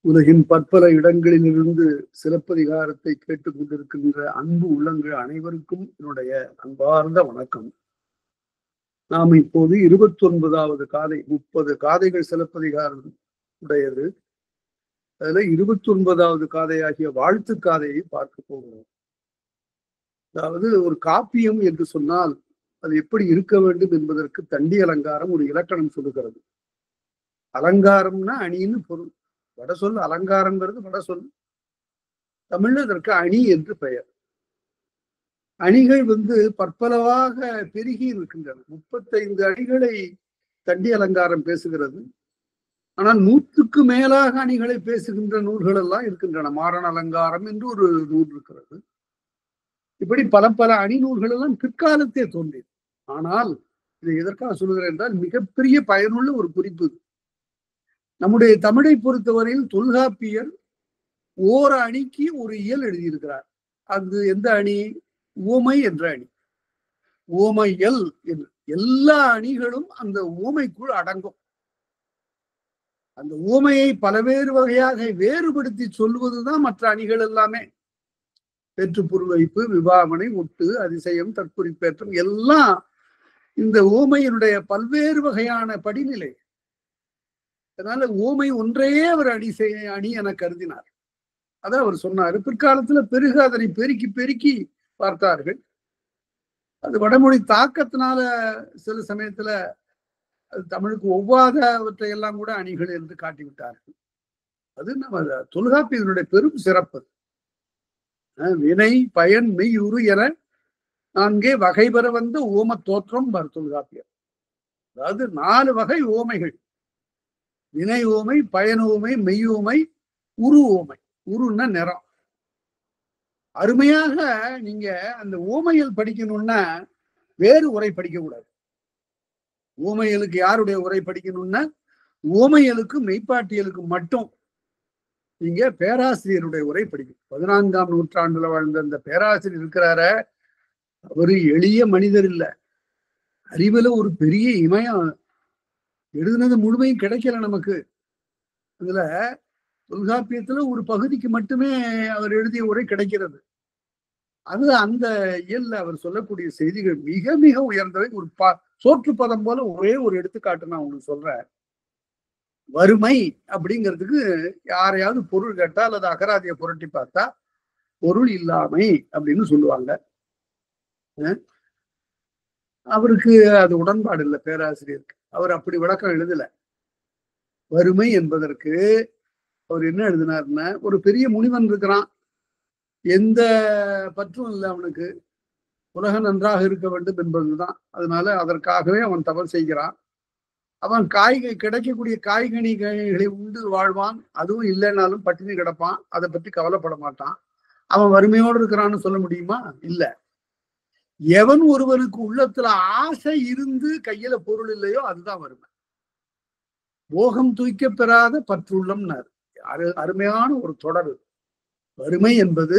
உலகின் பற்பல இடங்களிலிருந்து சிலப்பதிகாரத்தை கேட்டுக் கொண்டிருக்கின்ற அன்பு உள்ளங்கள் அனைவருக்கும் என்னுடைய அன்பார்ந்த வணக்கம். நாம் இப்போது 29வது காதை. 30 காதைகள் சிலப்பதிகாரம் உடையது. அதுல 29வது காதையாகிய வாழ்த்து காதையை பார்க்க போகிறோம். அதாவது ஒரு காப்பியம் என்று சொன்னால் அது எப்படி இருக்க வேண்டும் என்பதற்கு தண்டி அலங்காரம் ஒரு இலக்கணம் சொல்லுகிறது. அலங்காரம்னா அணின்னு பொருள். வட சொல் அலங்காரங்கிறது வட சொல். தமிழ்ல அதற்கு அணி என்று பெயர். அணிகள் பற்பலவாக பெருகி இருக்கின்றன. 35 அணிகளை தண்டி அலங்காரம் பேசுகிறது. ஆனால் 100க்கு மேலாக அணிகளை பேசுகின்ற நூல்கள் எல்லாம் இருக்கின்றன. மாரண அலங்காரம் என்று ஒரு நூல் இருக்கிறது. இப்படி பல பல அணி நூல்கள் எல்லாம் பிற்காலத்தே தோன்றியது. ஆனால் இதை எதற்காக சொல்கிறேன் என்றால் மிகப்பெரிய பயனுள்ள ஒரு குறிப்பு. நம்முடைய தமிழை பொறுத்தவரையில் தொல்காப்பியர் ஓர் அணிக்கு ஒரு இயல் எழுதியிருக்கிறார். அது எந்த அணி? உவமை என்ற அணி. உவமையல் என்று எல்லா அணிகளும் அந்த உவமைக்குள் அடங்கும். அந்த உவமையை பலவேறு வகையாக வேறுபடுத்தி சொல்வதுதான் மற்ற அணிகள் எல்லாமே. பெற்று பொருள் வைப்பு, விவாமனை, ஒட்டு, அதிசயம், தற்குறிப்பேற்றம் எல்லாம் இந்த உவமையினுடைய பல்வேறு வகையான படிநிலை. அதனால ஓமை ஒன்றையே அவர் அணி என கருதினார். அதான் அவர் சொன்னாரு. பிற்காலத்துல பெருக அதனை பெருக்கி பெருக்கி பார்த்தார்கள். அது வடமொழி தாக்கத்தினால சில சமயத்துல அது தமிழுக்கு ஒவ்வாதவற்றை எல்லாம் கூட அணிகள் என்று காட்டிவிட்டார்கள். அது நம்ம தொல்காப்பியனுடைய பெரும் சிறப்பு. வினை, பயன், மெய், உரு என 4 வகை பெற வந்த ஓம தோற்றம் தொல்காப்பியர். அதாவது 4 வகை ஓமைகள். வினை ஓமை, பயன் ஓமை, மெய் ஓமை, உரு ஓமை. உருன்னா நிறம். அருமையாக நீங்க அந்த ஓமையல் படிக்கணும்னா வேறு உரை படிக்க கூடாது. ஓமையலுக்கு யாருடைய உரை படிக்கணும்னா ஓமையலுக்கு மெய்ப்பாட்டியலுக்கு மட்டும் நீங்க பேராசிரியருடைய உரை படிக்கணும். 14ஆம் நூற்றாண்டுல வாழ்ந்த அந்த பேராசிரியர் இருக்கிறார, அவரு எளிய மனிதர் இல்ல. அறிவுல ஒரு பெரிய இமயம். எழுதுனது முழுமையும் கிடைக்கல நமக்கு. அதுல தொல்காப்பியத்துல ஒரு பகுதிக்கு மட்டுமே அவர் எழுதிய உரை கிடைக்கிறது. அது அந்த இயல்ல அவர் சொல்லக்கூடிய செய்திகள் மிக மிக உயர்ந்தவை. ஒரு சோற்று பதம் போல ஒரே ஒரு எடுத்துக்காட்டு நான் உங்களுக்கு சொல்றேன். வறுமை அப்படிங்கிறதுக்கு யாரையாவது பொருள் கேட்டா அல்லது அகராதியை புரட்டி பார்த்தா பொருள் இல்லாமை அப்படின்னு சொல்லுவாங்க. அவருக்கு அது உடன்பாடு இல்லை பேராசிரியருக்கு. அவர் அப்படி விளக்கம் எழுதல. வறுமை என்பதற்கு அவர் என்ன எழுதினார்னா, ஒரு பெரிய முனிவன் இருக்கிறான், எந்த பற்றும் இல்லை அவனுக்கு, உலகம் நன்றாக இருக்க வேண்டும் என்பதுதான். அதனால அதற்காகவே அவன் தவறு செய்கிறான். அவன் கிடைக்கக்கூடிய காய்கனிகளை உண்டு வாழ்வான். அதுவும் இல்லைன்னாலும் பட்டினி கிடப்பான். அதை பற்றி கவலைப்பட மாட்டான். அவன் வறுமையோடு இருக்கிறான்னு சொல்ல முடியுமா? இல்ல. எவன் ஒருவனுக்கு உள்ளத்துல ஆசை இருந்து கையில பொருள் இல்லையோ அதுதான் வறுமை. போகம் தூய்க்க பெறாத பற்றுள்ளம்னார். அருமையான ஒரு தொடர். வறுமை என்பது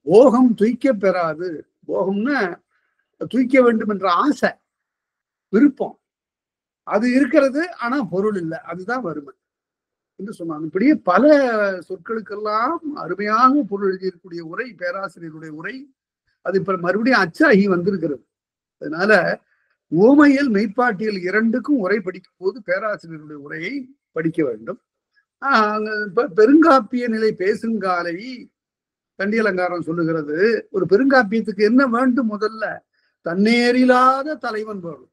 போகம் தூய்க்க பெறாது. போகம்னா தூய்க்க வேண்டும் என்ற ஆசை, விருப்பம், அது இருக்கிறது, ஆனா பொருள் இல்லை, அதுதான் வறுமை என்று சொன்னாங்க. இப்படியே பல சொற்களுக்கெல்லாம் அருமையாக பொருள் எழுதியிருக்கக்கூடிய உரை பேராசிரியருடைய உரை. அது இப்ப மறுபடியும் அச்சாகி வந்திருக்கிறது. அதனால ஓமையல் மெய்ப்பாட்டியல் இரண்டுக்கும் உரை படிக்கும் போது பேராசிரியருடைய உரையை படிக்க வேண்டும். பெருங்காப்பிய நிலை பேசுங்காலை தண்டி அலங்காரம் சொல்லுகிறது. ஒரு பெருங்காப்பியத்துக்கு என்ன வேண்டும்? முதல்ல தன்னேறில்லாத தலைவன் வேணும்.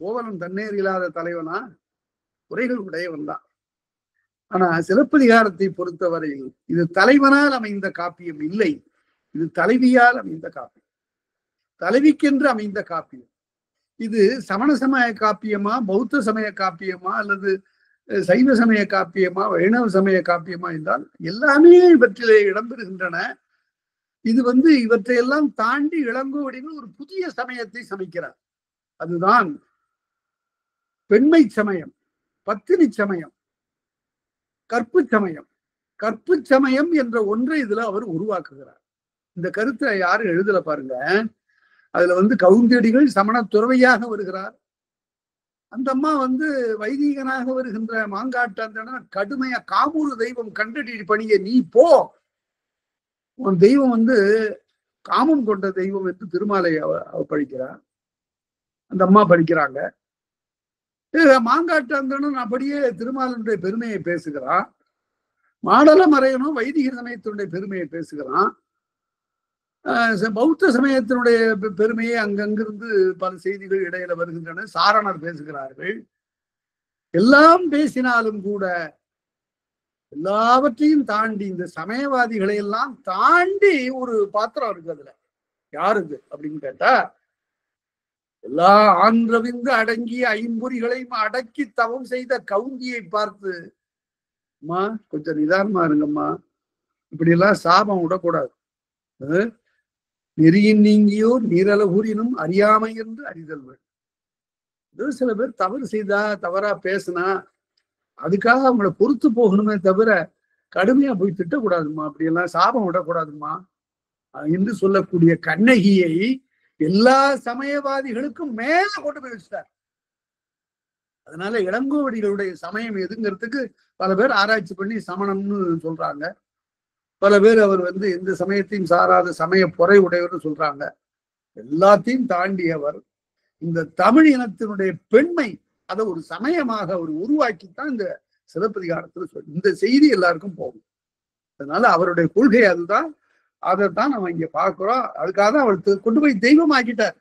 கோவலன் தன்னேர் இல்லாத தலைவனா? உரைகள் உடையவன் தான். ஆனா சிலப்பதிகாரத்தை பொறுத்தவரையில் இது தலைவனால் அமைந்த காப்பியம் இல்லை. இது தலைவியால் அமைந்த காப்பியம், தலைவிக்கென்று அமைந்த காப்பியம். இது சமண சமய காப்பியமா, பௌத்த சமய காப்பியமா, அல்லது சைவ சமய காப்பியமா, வைணவ சமய காப்பியமா என்றால் எல்லாமே இவற்றிலே இடம்பெறுகின்றன. இது இவற்றையெல்லாம் தாண்டி இளங்கோவடிகள் ஒரு புதிய சமயத்தை சமைக்கிறார். அதுதான் பெண்மை சமயம், பத்தினி சமயம், கற்பு சமயம். கற்பு சமயம் என்ற ஒன்றை இதுல அவர் உருவாக்குகிறார். இந்த கருத்தை யாரும் எழுதல பாருங்க. அதுல கவுந்தியடிகள் சமண துறவையாக வருகிறார். அந்த அம்மா வைதீகனாக வருகின்ற மாங்காட்டாந்தன கடுமையா காமூரு தெய்வம் கண்டடி பணிய நீ போ, உன் தெய்வம் காமம் கொண்ட தெய்வம் என்று திருமாலை அவ படிக்கிறார். அந்த அம்மா படிக்கிறாங்க. மாங்காட்டாந்தனும் அப்படியே திருமாலனுடைய பெருமையை பேசுகிறான். மாடல மறையனும் வைதிக சமயத்தினுடைய பெருமையை பேசுகிறான். பௌத்த சமயத்தினுடைய பெருமையை அங்கிருந்து பல செய்திகள் இடையில வருகின்றன. சாரணர் பேசுகிறார்கள். எல்லாம் பேசினாலும் கூட எல்லாவற்றையும் தாண்டி இந்த சமயவாதிகளை எல்லாம் தாண்டி ஒரு பாத்திரம் இருக்கு. அதுல யாருக்கு அப்படின்னு கேட்டா, எல்லா ஆன்றவிந்து அடங்கிய ஐம்பொறிகளையும் அடக்கி தவம் செய்த கவுந்தியை பார்த்து, அம்மா கொஞ்சம் நிதானமா இருங்கம்மா, இப்படி எல்லாம் சாபம் விடக்கூடாது. நெறியின் நீங்கியோர் நீரலகூரினும் அறியாமை என்று அறிதல்வள். சில பேர் தவறு செய்தா, தவறா பேசினா அதுக்காக அவங்கள பொறுத்து போகணுமே தவிர கடுமையா போய் திட்டக்கூடாதுமா, அப்படியெல்லாம் சாபம் விடக்கூடாதுமா என்று சொல்லக்கூடிய கண்ணகியை எல்லா சமயவாதிகளுக்கும் மேல கொண்டு போய் வச்சுட்டார். அதனால இளங்கோவடிகளுடைய சமயம் எதுங்கிறதுக்கு பல பேர் ஆராய்ச்சி பண்ணி சமணம்னு சொல்றாங்க. பல பேர் அவர் எந்த சமயத்தையும் சாராத சமய பொறை உடையவர்னு சொல்றாங்க. எல்லாத்தையும் தாண்டியவர் இந்த தமிழ் இனத்தினுடைய பெண்மை அதை ஒரு சமயமாக அவர் உருவாக்கித்தான் இந்த சிலப்பதிகாரத்துல இந்த செய்தி எல்லாருக்கும் போகும். அதனால அவருடைய கொள்கை அதுதான். அதைத்தான் நம்ம இங்க பார்க்கிறோம். அதுக்காக தான் அவர் கொண்டு போய் தெய்வமாக்கிட்டார்.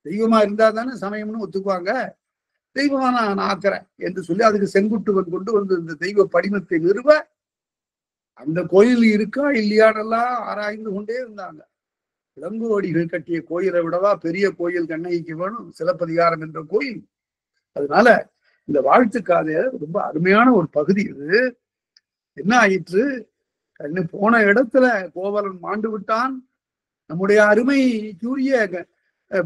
தெய்வமா இருந்தா தானே சமயம்னு ஒத்துக்குவாங்க. தெய்வமா நான் ஆக்குறேன் என்று சொல்லி அதுக்கு செங்குட்டுவன் கொண்டு இந்த தெய்வ படிமத்தை நிறுவ அந்த கோயில் இருக்கா இல்லையானெல்லாம் ஆராய்ந்து கொண்டே இருந்தாங்க. இளங்கோவடிகள் கட்டிய கோயிலை விடவா பெரிய கோயில் கண்ணகிக்கு வேணும் சிலப்பதிகாரம் என்ற கோயில். அதனால இந்த வாழ்த்துக்காதைய ரொம்ப அருமையான ஒரு பகுதி. இது என்ன ஆயிற்று, போன இடத்துல கோவலன் மாண்டு விட்டான். நம்முடைய அருமை கூறிய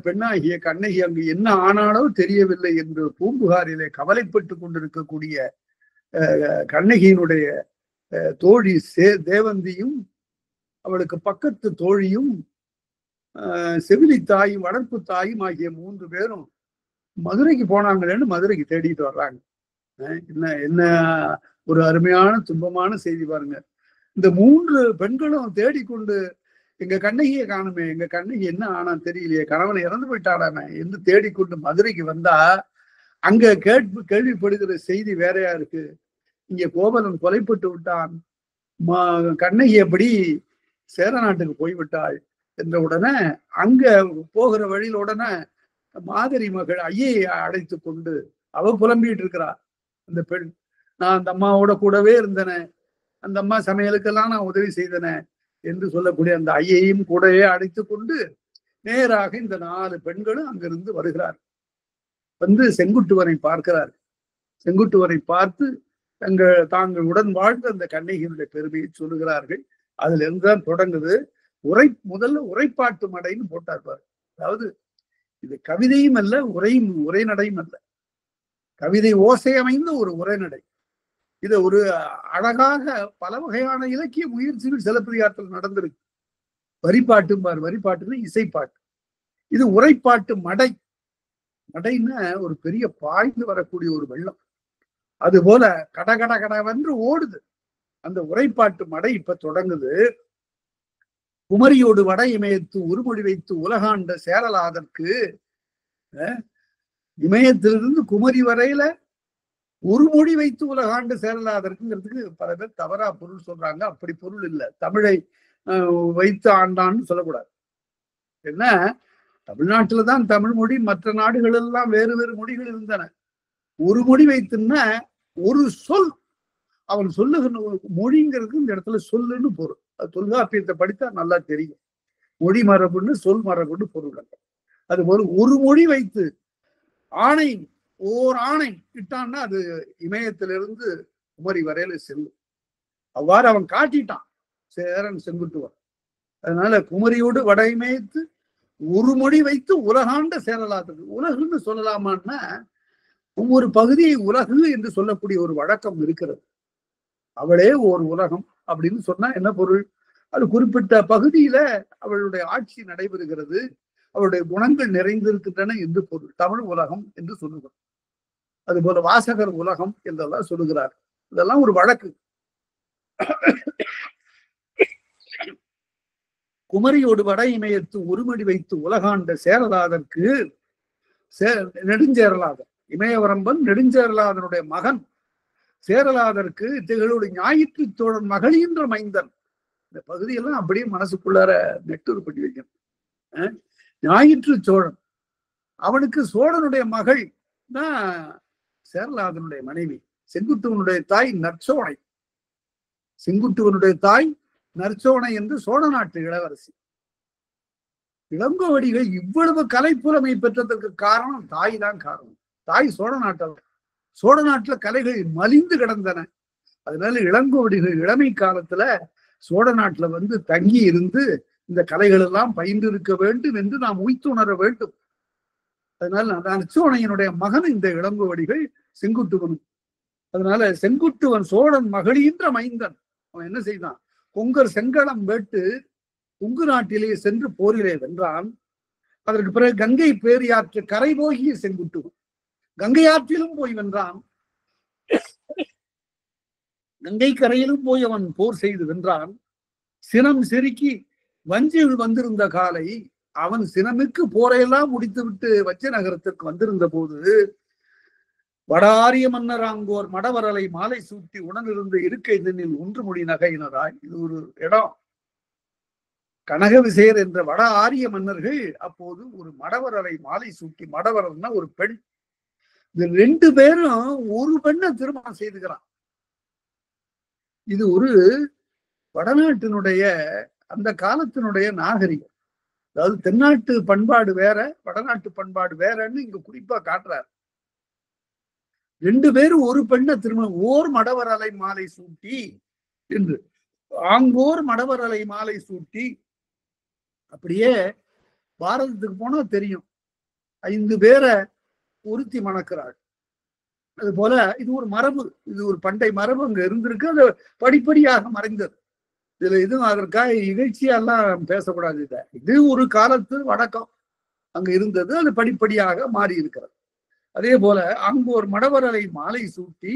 பெண்ணாகிய கண்ணகி அங்கு என்ன ஆனாலோ தெரியவில்லை என்று பூம்புகாரிலே கவலைப்பட்டு கொண்டிருக்கக்கூடிய கண்ணகியினுடைய தோழி தேவந்தியும் அவளுக்கு பக்கத்து தோழியும் செவிலி தாயும் வளர்ப்பு தாயும் ஆகிய 3 பேரும் மதுரைக்கு போனாங்களேன்னு மதுரைக்கு தேடிட்டு வர்றாங்க. என்ன ஒரு அருமையான துன்பமான செய்தி பாருங்க. இந்த 3 பெண்களும் தேடிக்கொண்டு எங்க கண்ணகியை காணுமே, எங்க கண்ணகி என்ன ஆனா தெரியலையே, கணவன் இறந்து போயிட்டாடாமே என்று தேடிக்கொண்டு மதுரைக்கு வந்தா அங்க கேள்விப்படுகிற செய்தி வேறையா இருக்கு. இங்க கோவலன் கொலைப்பட்டு விட்டான், கண்ணகி எப்படி சேர நாட்டுக்கு போய்விட்டாள் என்ற உடனே அங்க போகிற வழியில உடனே மாதரி மகள் ஐயை அழைத்து கொண்டு அவ புலம்பிட்டு இருக்கிறா. அந்த பெண், நான் அந்த அம்மாவோட கூடவே இருந்தன, அந்த அம்மா சமையலுக்கெல்லாம் நான் உதவி செய்தன என்று சொல்லக்கூடிய அந்த ஐயையும் கூடவே அழைத்து கொண்டு நேராக இந்த 4 பெண்களும் அங்கிருந்து வருகிறார். செங்குட்டுவனை பார்க்கிறார். செங்குட்டுவனை பார்த்து தாங்கள் உடன் வாழ்ந்த அந்த கண்ணகியினுடைய பெருமையை சொல்லுகிறார்கள். அதுல இருந்துதான் தொடங்குது. முதல்ல உரைப்பாட்டு மடைன்னு போட்டார் பாரு. அதாவது இது கவிதையும் அல்ல, உரைநடையும் அல்ல, கவிதை ஓசை அமைந்த ஒரு உரைநடை. இத ஒரு அழகாக பல வகையான இலக்கிய முயற்சிகள் சிலப்பதிகாரத்தில் நடந்திருக்கு. வரிப்பாட்டும் பார், வரிப்பாட்டுன்னு இசைப்பாட்டு. இது உரைப்பாட்டு மடை. மடைன்னா ஒரு பெரிய பாய்ந்து வரக்கூடிய ஒரு வெள்ளம். அது போல கடகட கடவென்று ஓடுது அந்த உரைப்பாட்டு மடை. இப்ப தொடங்குது. குமரியோடு வட இமயத்து உருமொழி வைத்து உலகாண்ட சேரலாதற்கு, இமயத்திலிருந்து குமரி வரையில உருமொழி வைத்து உலகாண்டு சேரலாதற்குங்கிறதுக்கு பல பேர் தவறா பொருள் சொல்றாங்க. அப்படி பொருள் இல்லை. தமிழை வைத்து ஆண்டான்னு சொல்லக்கூடாது. என்ன, தமிழ்நாட்டுலதான் தமிழ் மொழி, மற்ற நாடுகள் எல்லாம் வேறு வேறு மொழிகள் இருந்தன. ஒரு மொழி வைத்துன்னா ஒரு சொல், அவன் சொல்லுகிற மொழிங்கிறது இந்த இடத்துல சொல்லுன்னு பொருள். தொல்காப்பியத்தை படித்தா நல்லா தெரியும். மொழி மரபுன்னு சொல் மரபுன்னு பொருள். அது ஒரு மொழி வைத்து ஆணை ஓர் ஆணை இட்டான்னா அது இமயத்திலிருந்து குமரி வரையில செல்லும். அவ்வாறு அவன் காட்டிட்டான் சேரன் செங்குட்டுவன். அதனால குமரியோடு வட இமயத்து ஒரு மொழி வைத்து உலகாண்ட சேரலாதது. உலகுன்னு சொல்லலாமான்னா ஒவ்வொரு பகுதியை உலகு என்று சொல்லக்கூடிய ஒரு வழக்கம் இருக்கிறது. அவளே ஓர் உலகம் அப்படின்னு சொன்னா என்ன பொருள்? அது குறிப்பிட்ட பகுதியில அவளுடைய ஆட்சி நடைபெறுகிறது, அவளுடைய குணங்கள் நிறைந்திருக்கின்றன என்று பொருள். தமிழ் உலகம் என்று சொல்லுகிறோம். அது போல வாசகர் உலகம் என்றெல்லாம் சொல்லுகிறார். இதெல்லாம் ஒரு வழக்கு. குமரியோடு வட இமயத்து ஒருமடி வைத்து உலகாண்ட சேரலாதற்கு நெடுஞ்சேரலாதன் இமயவரம்பன் நெடுஞ்சேரலாதனுடைய மகன் சேரலாதற்கு திகழோடு ஞாயிற்று சோழன் மகளின்ற மைந்தன். இந்த பகுதியெல்லாம் அப்படியே மனசுக்குள்ளார நெட்டூர் பண்ணி வைக்கணும். ஞாயிற்று சோழன், அவனுக்கு சோழனுடைய மகள் தான் சேரலாதனுடைய மனைவி. செங்குட்டுவனுடைய தாய் நற்சோனை. செங்குட்டுவனுடைய தாய் நற்சோனை என்று சோழ நாட்டு இளவரசி. இளங்கோவடிகள் இவ்வளவு கலைப்புலமை பெற்றதற்கு காரணம் தாய் தான் காரணம். தாய் சோழ நாட்டவர். சோழ நாட்டுல கலைகள் மலிந்து கிடந்தன. அதனால இளங்கோவடிகள் இளமை காலத்துல சோழ நாட்டுல வந்து தங்கி இருந்து இந்த கலைகள் எல்லாம் பயின்று இருக்க வேண்டும் என்று நாம் உய்த்துணர வேண்டும். அதனால நற்சோனையினுடைய மகன் இந்த இளங்கோவடிகள் செங்குட்டுவன். அதனால செங்குட்டுவன் சோழன் மகளின்ற மைந்தன். அவன் என்ன செய்தான்? கொங்கர் செங்களம் வேட்டு கொங்கு நாட்டிலே சென்று போரிலே வென்றான். அதற்கு பிறகு கங்கை பேரியாற்று கரை போகிய செங்குட்டுவன் கங்கை ஆற்றிலும் போய் வென்றான். கங்கை கரையிலும் போய் அவன் போர் செய்து வென்றான். சினம் செருக்கி வஞ்சியில் வந்திருந்த காலை அவன் சினமிக்கு போரையெல்லாம் முடித்துவிட்டு வச்ச நகரத்திற்கு வந்திருந்த போது வடாரிய மன்னராங்கோர் மடவரலை மாலை சூட்டி உடனிருந்த இருக்கை தன்னில் ஒன்று மொழி நகையினராய். இது ஒரு இடம். கனக விசயர் என்ற வட ஆரிய மன்னர்கள் அப்போது ஒரு மடவரலை மாலை சூட்டி, மடவரல்னா ஒரு பெண், இந்த 2 பேரும் ஒரு பெண்ணை திருமணம் செய்துக்கிறான். இது ஒரு வடநாட்டினுடைய அந்த காலத்தினுடைய நாகரிகம். அதாவது தென்னாட்டு பண்பாடு வேற, வடநாட்டு பண்பாடு வேறன்னு இங்க குறிப்பா காட்டுறாரு. 2 பேரும் ஒரு பெண்ணை திருமணம். ஓர் மடவரலை மாலை சூட்டி என்று, ஆங்கோர் மடவரலை மாலை சூட்டி. அப்படியே பாரதத்துக்கு போனா தெரியும், 5 பேரை ஒருத்தி மணக்கிறாள். அது போல இது ஒரு மரபு, இது ஒரு பண்டை மரபு அங்க இருந்திருக்கு. அது படிப்படியாக மறைந்தது. இதுல எதுவும் அதற்காக இகழ்ச்சியெல்லாம் பேசக்கூடாது. இது ஒரு காலத்து வழக்கம் அங்க இருந்தது. அது படிப்படியாக மாறி இருக்கிறது. அதே போல அங்கு ஒரு மடவரலை மாலை சூட்டி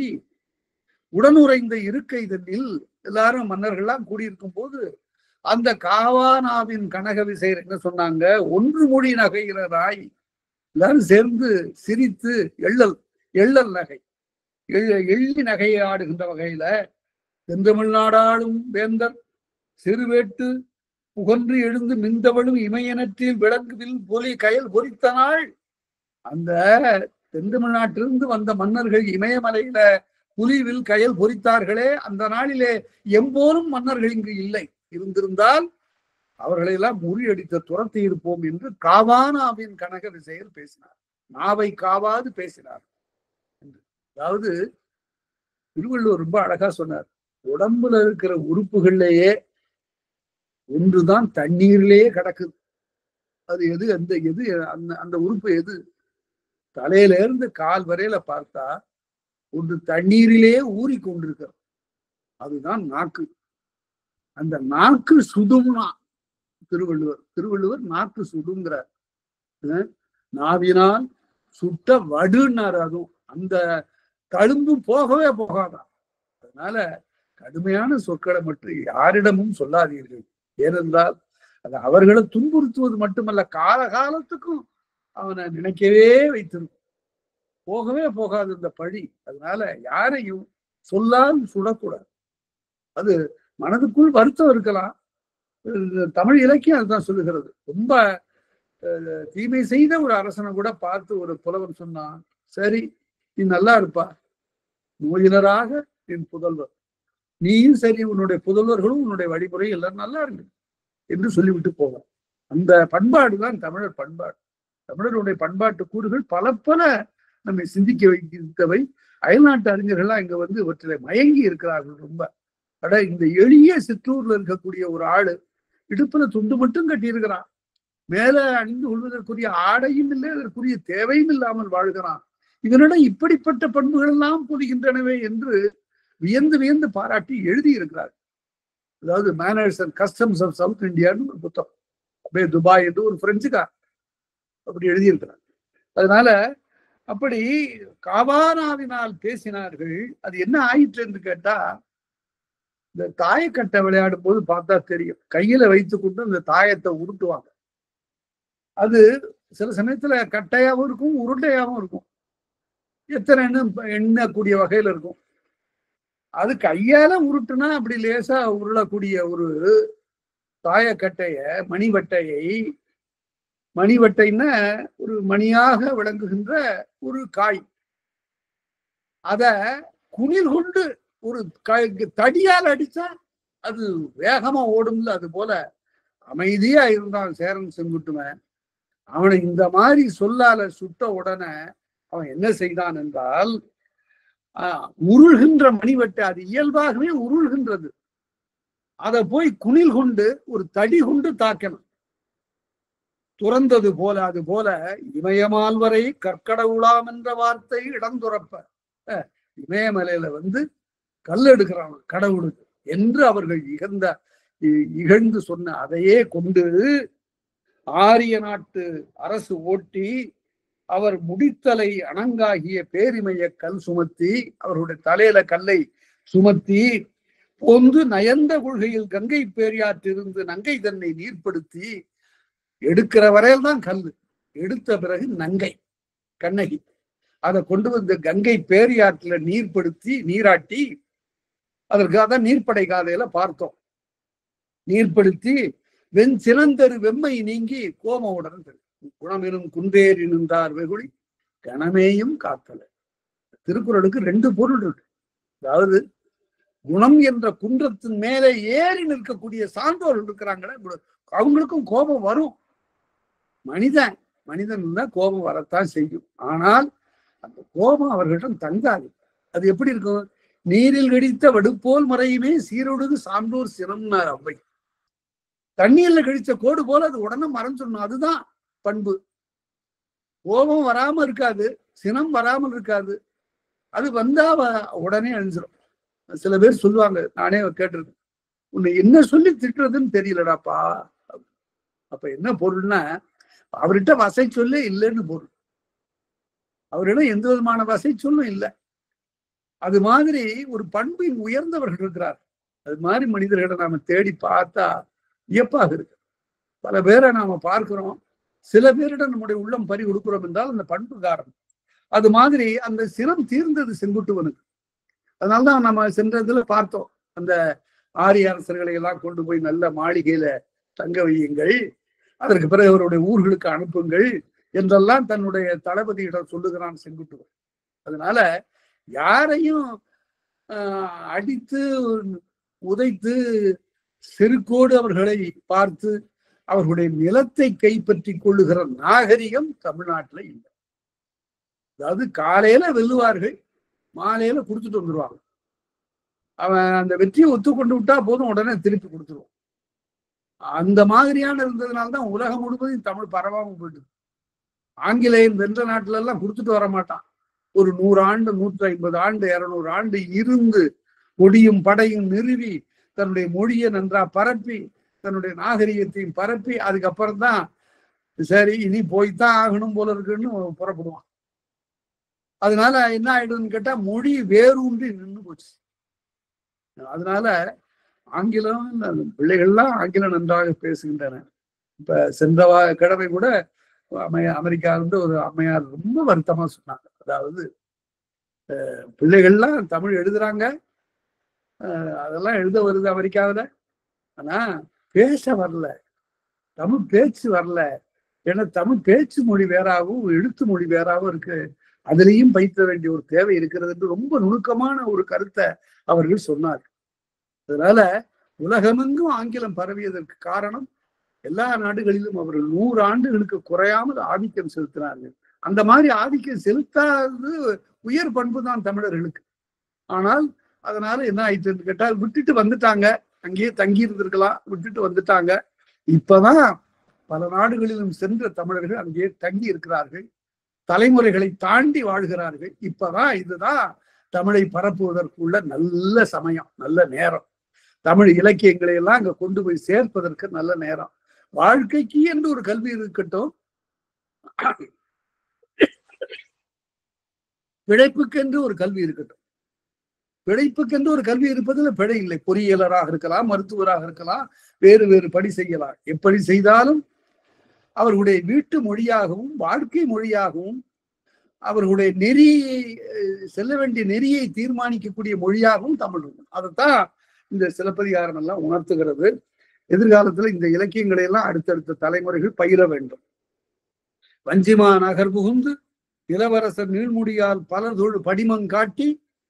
உடனுறைந்த இருக்கை தன்னில் எல்லாரும் மன்னர்கள்லாம் கூடியிருக்கும் போது அந்த காவானாவின் கனக விசயர் என்ன சொன்னாங்க? ஒன்று மொழி நகைகிறராய். எல்லாரும் சேர்ந்து சிரித்து எள்ளல் நகை, எள்ளி நகையை ஆடுகின்ற வகையில தென்தமிழ்நாடாளும் வேந்தர் சிறுவேட்டு புகன்று எழுந்து மிந்தவளும் இமையனற்றில் விளங்குவில் பொலி கயல் பொறித்த நாள். அந்த தென்தமிழ்நாட்டிலிருந்து வந்த மன்னர்கள் இமயமலையில புலிவில் கயல் பொறித்தார்களே, அந்த நாளிலே எம்போலும் மன்னர்கள் இங்கு இல்லை. இருந்திருந்தால் அவர்களை எல்லாம் முறியடித்து துரத்தி இருப்போம் என்று காவானாவின் கனக விசயர் பேசினார். நாவை காவாது பேசினார். அதாவது திருவள்ளுவர் ரொம்ப அழகா சொன்னார். உடம்புல இருக்கிற உறுப்புகள்லேயே ஒன்றுதான் தண்ணீரிலேயே கிடக்குது. அது எது? அந்த உறுப்பு எது? தலையில இருந்து கால் வரையில பார்த்தா ஒன்று தண்ணீரிலே ஊறி கொண்டிருக்கிறது. அதுதான் நாக்கு. அந்த நாக்கு சுடும்னா திருவள்ளுவர் நாக்கு சுடுங்கிறார். நாவினால் சுட்ட வடுன்னாரு. அதுவும் அந்த தழும்பு போகவே போகாதான். அதனால கடுமையான சொற்களை மட்டும் யாரிடமும் சொல்லாதீர்கள். ஏனென்றால் அது அவர்களை துன்புறுத்துவது மட்டுமல்ல, காலகாலத்துக்கும் அவனை நினைக்கவே வைத்திருக்கும். போகவே போகாது இந்த பழி. அதனால யாரையும் சொல்லால் சுடக்கூடாது. அது மனதுக்குள் வருத்தம் இருக்கலாம். தமிழ் இலக்கியம் அதுதான் சொல்லுகிறது. ரொம்ப தீமை செய்த ஒரு அரசனை கூட பார்த்து ஒரு புலவன் சொன்னான், சரி நீ நல்லா இருப்பா, நோயினராக என் புதல்வர், நீயும் சரி உன்னுடைய புதல்வர்களும் உன்னுடைய வழிமுறை எல்லாரும் நல்லா இருக்கு என்று சொல்லிவிட்டு போவான். அந்த பண்பாடுதான் தமிழர் பண்பாடு. தமிழருடைய பண்பாட்டு கூறுகள் பல நம்மை சிந்திக்க வைத்தவை. அயல்நாட்டு அறிஞர்கள்லாம் இங்க வந்து இவற்றில மயங்கி இருக்கிறார்கள் ரொம்ப. இந்த எளிய சிற்றூர்ல இருக்கக்கூடிய ஒரு ஆளு இடுப்புல துண்டு மட்டும் கட்டியிருக்கிறான், மேல அணிந்து கொள்வதற்குரிய ஆடையும் இல்லை, அதற்குரிய தேவையும் இல்லாமல் வாழ்கிறான். இதனிடம் இப்படிப்பட்ட பண்புகள் எல்லாம் புரிகின்றனவே என்று வியந்து பாராட்டி எழுதி இருக்கிறார். அதாவது manners and customs of south இந்தியான்னு ஒரு புத்தகம், அப்படியே துபாய் என்று ஒரு பிரெஞ்சுக்கார் அப்படி எழுதியிருக்கிறார். அதனால அப்படி காவானாவினால் பேசினார்கள். அது என்ன ஆயிற்று என்று கேட்டா, இந்த தாயக்கட்டை விளையாடும் போது பார்த்தா தெரியும், கையில வைத்துக் கொண்டு இந்த தாயத்தை உருட்டுவாங்க. அது சில சமயத்துல கட்டையாவும் இருக்கும், உருண்டையாவும் இருக்கும், எத்தனை எண்ணக்கூடிய வகையில இருக்கும். அது கையால உருட்டுனா அப்படி லேசா உருளக்கூடிய ஒரு தாயக்கட்டைய, மணிவட்டைன்னா ஒரு மணியாக விளங்குகின்ற ஒரு காய், அத குனில் கொண்டு ஒரு தடியால் அடிச்சா அது வேகமா ஓடும்ல, அது போல அமைதியா இருந்தான் சேரன் செங்குட்டுவன். அவனை இந்த மாதிரி சொல்லால சுட்ட உடனே அவன் என்ன செய்தான் என்றால், உருள்கின்ற மணிவட்டை, அது இயல்பாகவே உருள்கின்றது, அதை போய் குனில் கொண்டு ஒரு தடி கொண்டு தாக்கணும். துறந்தது போல, அது போல இமயமால் வரை கற்கடவுளாம் என்ற வார்த்தை இடந்துறப்ப இமயமலையில கல் எடுக்கிறான் கடவுளுக்கு என்று அவர்கள் இகழ்ந்து சொன்ன அதையே கொண்டு ஆரிய நாட்டு அரசு ஓட்டி அவர் முடித்தலை அணங்காகிய பேரிமைய கல் சுமத்தி, அவருடைய தலையில கல்லை சுமத்தி பொந்து நயந்த கொள்கையில் கங்கை பேரியாற்றிருந்து நங்கை தன்னை நீர்ப்படுத்தி எடுக்கிற வரையில் தான் கல், எடுத்த பிறகு நங்கை கண்ணகி அதை கொண்டு வந்து கங்கை பேரியாற்றுல நீராட்டி, அதற்காக தான் நீர்ப்படை காதையில பார்த்தோம். நீர்ப்படுத்தி வெண் சினந்தரு வெம்மை நீங்கி கோமவுடன் குணமெனும் குன்றேறி நின்றார் வெகுளி கணமேயும் காத்தல. திருக்குறளுக்கு 2 பொருள் இருக்கு. அதாவது குணம் என்ற குன்றத்தின் மேலே ஏறி நிற்கக்கூடிய சான்றோர்கள் இருக்கிறாங்களே, அவங்களுக்கும் கோபம் வரும். மனிதன் தான் கோபம் வரத்தான் செய்யும். ஆனால் அந்த கோபம் அவர்களிடம் தங்காது. அது எப்படி இருக்கும்? நீரில் கடித்த வடுப்போல் மறையுமே சீரொடுகு சான்றோர் சினம்னார் அவ்வை. தண்ணீர்ல கழிச்ச கோடு போல அது உடனே மறைஞ்சிடணும். அதுதான் பண்பு. கோபம் வராம இருக்காது, சினம் வராமல் இருக்காது. அது வந்தா உடனே அழிஞ்சிடும். சில பேர் சொல்லுவாங்க, நானே கேட்டிருக்கேன், உன்னை என்ன சொல்லி திட்டுறதுன்னு தெரியலடாப்பா. அப்ப என்ன பொருள்னா, அவர்கிட்ட வசை சொல்ல இல்லைன்னு பொருள். அவரிடம் எந்த விதமான வசை சொல்லும் இல்லை. அது மாதிரி ஒரு பண்பின் உயர்ந்தவர்கள் இருக்கிறார். அது மாதிரி மனிதர்களை நாம தேடி பார்த்தா வியப்பாக இருக்கு. பல பேரை நாம பார்க்கிறோம், சில பேரிடம் நம்முடைய உள்ளம் பறி கொடுக்கிறோம் என்றால் அந்த பண்பு காரணம். அது மாதிரி அந்த சினம் தீர்ந்தது செங்குட்டுவனுக்கு. அதனால்தான் நம்ம சென்றதுல பார்த்தோம், அந்த ஆரிய அரசர்களை எல்லாம் கொண்டு போய் நல்ல மாளிகையில தங்க வையுங்கள், அதற்கு பிறகு அவருடைய ஊர்களுக்கு அனுப்புங்கள் என்றெல்லாம் தன்னுடைய தளபதியிடம் சொல்லுகிறான் செங்குட்டுவன். அதனால யாரையும் அடித்து உதைத்து செருக்கோடு அவர்களை பார்த்து அவர்களுடைய நிலத்தை கைப்பற்றி கொள்ளுகிற நாகரிகம் தமிழ்நாட்டில் இல்லை. அதாவது காலையில வெல்லுவார்கள், மாலையில கொடுத்துட்டு வந்துருவாங்க. அவன் அந்த வெற்றியை ஒத்துக்கொண்டு விட்டா போதும், உடனே திருப்பி கொடுத்துருவான். அந்த மாதிரியான இருந்ததுனால்தான் உலகம் முழுவதும் தமிழ் பரவாம போயிட்டு. ஆங்கிலேயன் வென்ற நாட்டுல எல்லாம் கொடுத்துட்டு வர மாட்டான். ஒரு 100 ஆண்டு 150 ஆண்டு 200 ஆண்டு இருந்து கொடியும் படையும் நிறுவி தன்னுடைய மொழியை நன்றா பரப்பி தன்னுடைய நாகரிகத்தையும் பரப்பி அதுக்கப்புறம் தான் சரி இனி போய்தான் ஆகணும் போல இருக்குன்னு புறப்படுவான். அதனால என்ன ஆயிடும்னு கேட்டா மொழி வேரூன்றி நின்று போச்சு. அதனால ஆங்கிலம் பிள்ளைகள்லாம் ஆங்கிலம் நன்றாக பேசுகின்றன. இப்ப சென்ற கிழமை கூட அமெரிக்காவிலிருந்து ஒரு அம்மையார் ரொம்ப வருத்தமா சொன்னாங்க. அதாவது பிள்ளைகள்லாம் தமிழ் எழுதுறாங்க, அதெல்லாம் எழுத வருது அமெரிக்காவில், ஆனா பேச வரல, தமிழ் பேச்சு வரல. ஏன்னா தமிழ் பேச்சு மொழி வேறாகவும் எழுத்து மொழி வேறாகவும் இருக்கு, அதுலேயும் பயிற்ற வேண்டிய ஒரு தேவை இருக்கிறது என்று ரொம்ப நுணுக்கமான ஒரு கருத்தை அவர்கள் சொன்னார். அதனால உலகமெங்கும் ஆங்கிலம் பரவியதற்கு காரணம் எல்லா நாடுகளிலும் அவர்கள் 100 ஆண்டுகளுக்கு குறையாமல் ஆதிக்கம் செலுத்தினார்கள். அந்த மாதிரி ஆதிக்கம் செலுத்தாதது உயர் பண்பு தான் தமிழர்களுக்கு. ஆனால் அதனால என்ன ஆயிடுச்சுன்னு கேட்டால் விட்டுட்டு வந்துட்டாங்க, அங்கேயே தங்கி இருந்திருக்கலாம், விட்டுட்டு வந்துட்டாங்க. இப்பதான் பல நாடுகளிலும் சென்ற தமிழர்கள் அங்கேயே தங்கி இருக்கிறார்கள், தலைமுறைகளை தாண்டி வாழ்கிறார்கள். இப்பதான் இதுதான் தமிழை பரப்புவதற்குள்ள நல்ல சமயம், நல்ல நேரம். தமிழ் இலக்கியங்களை எல்லாம் அங்க கொண்டு போய் சேர்ப்பதற்கு நல்ல நேரம். வாழ்க்கைக்கு என்று ஒரு கல்வி இருக்கட்டும், பிழைப்புக்கென்று ஒரு கல்வி இருக்கட்டும். பிழைப்புக்கென்று ஒரு கல்வி இருப்பதில் பிழை இல்லை. பொறியியலராக இருக்கலாம், மருத்துவராக இருக்கலாம், வேறு வேறு படி செய்யலாம். எப்படி செய்தாலும் அவர்களுடைய வீட்டு மொழியாகவும் வாழ்க்கை மொழியாகவும் அவர்களுடைய நெறியை செல்ல வேண்டிய நெறியை தீர்மானிக்கக்கூடிய மொழியாகவும் தமிழ் இருக்கும். அதைத்தான் இந்த சிலப்பதிகாரம் எல்லாம் உணர்த்துகிறது. எதிர்காலத்துல இந்த இலக்கியங்களை எல்லாம் அடுத்தடுத்த தலைமுறைகள் பயில வேண்டும். வஞ்சிமா நகர் புகுந்து இளவரசர் நீள்முடியால் பலர் தொழு படிமம் காட்டி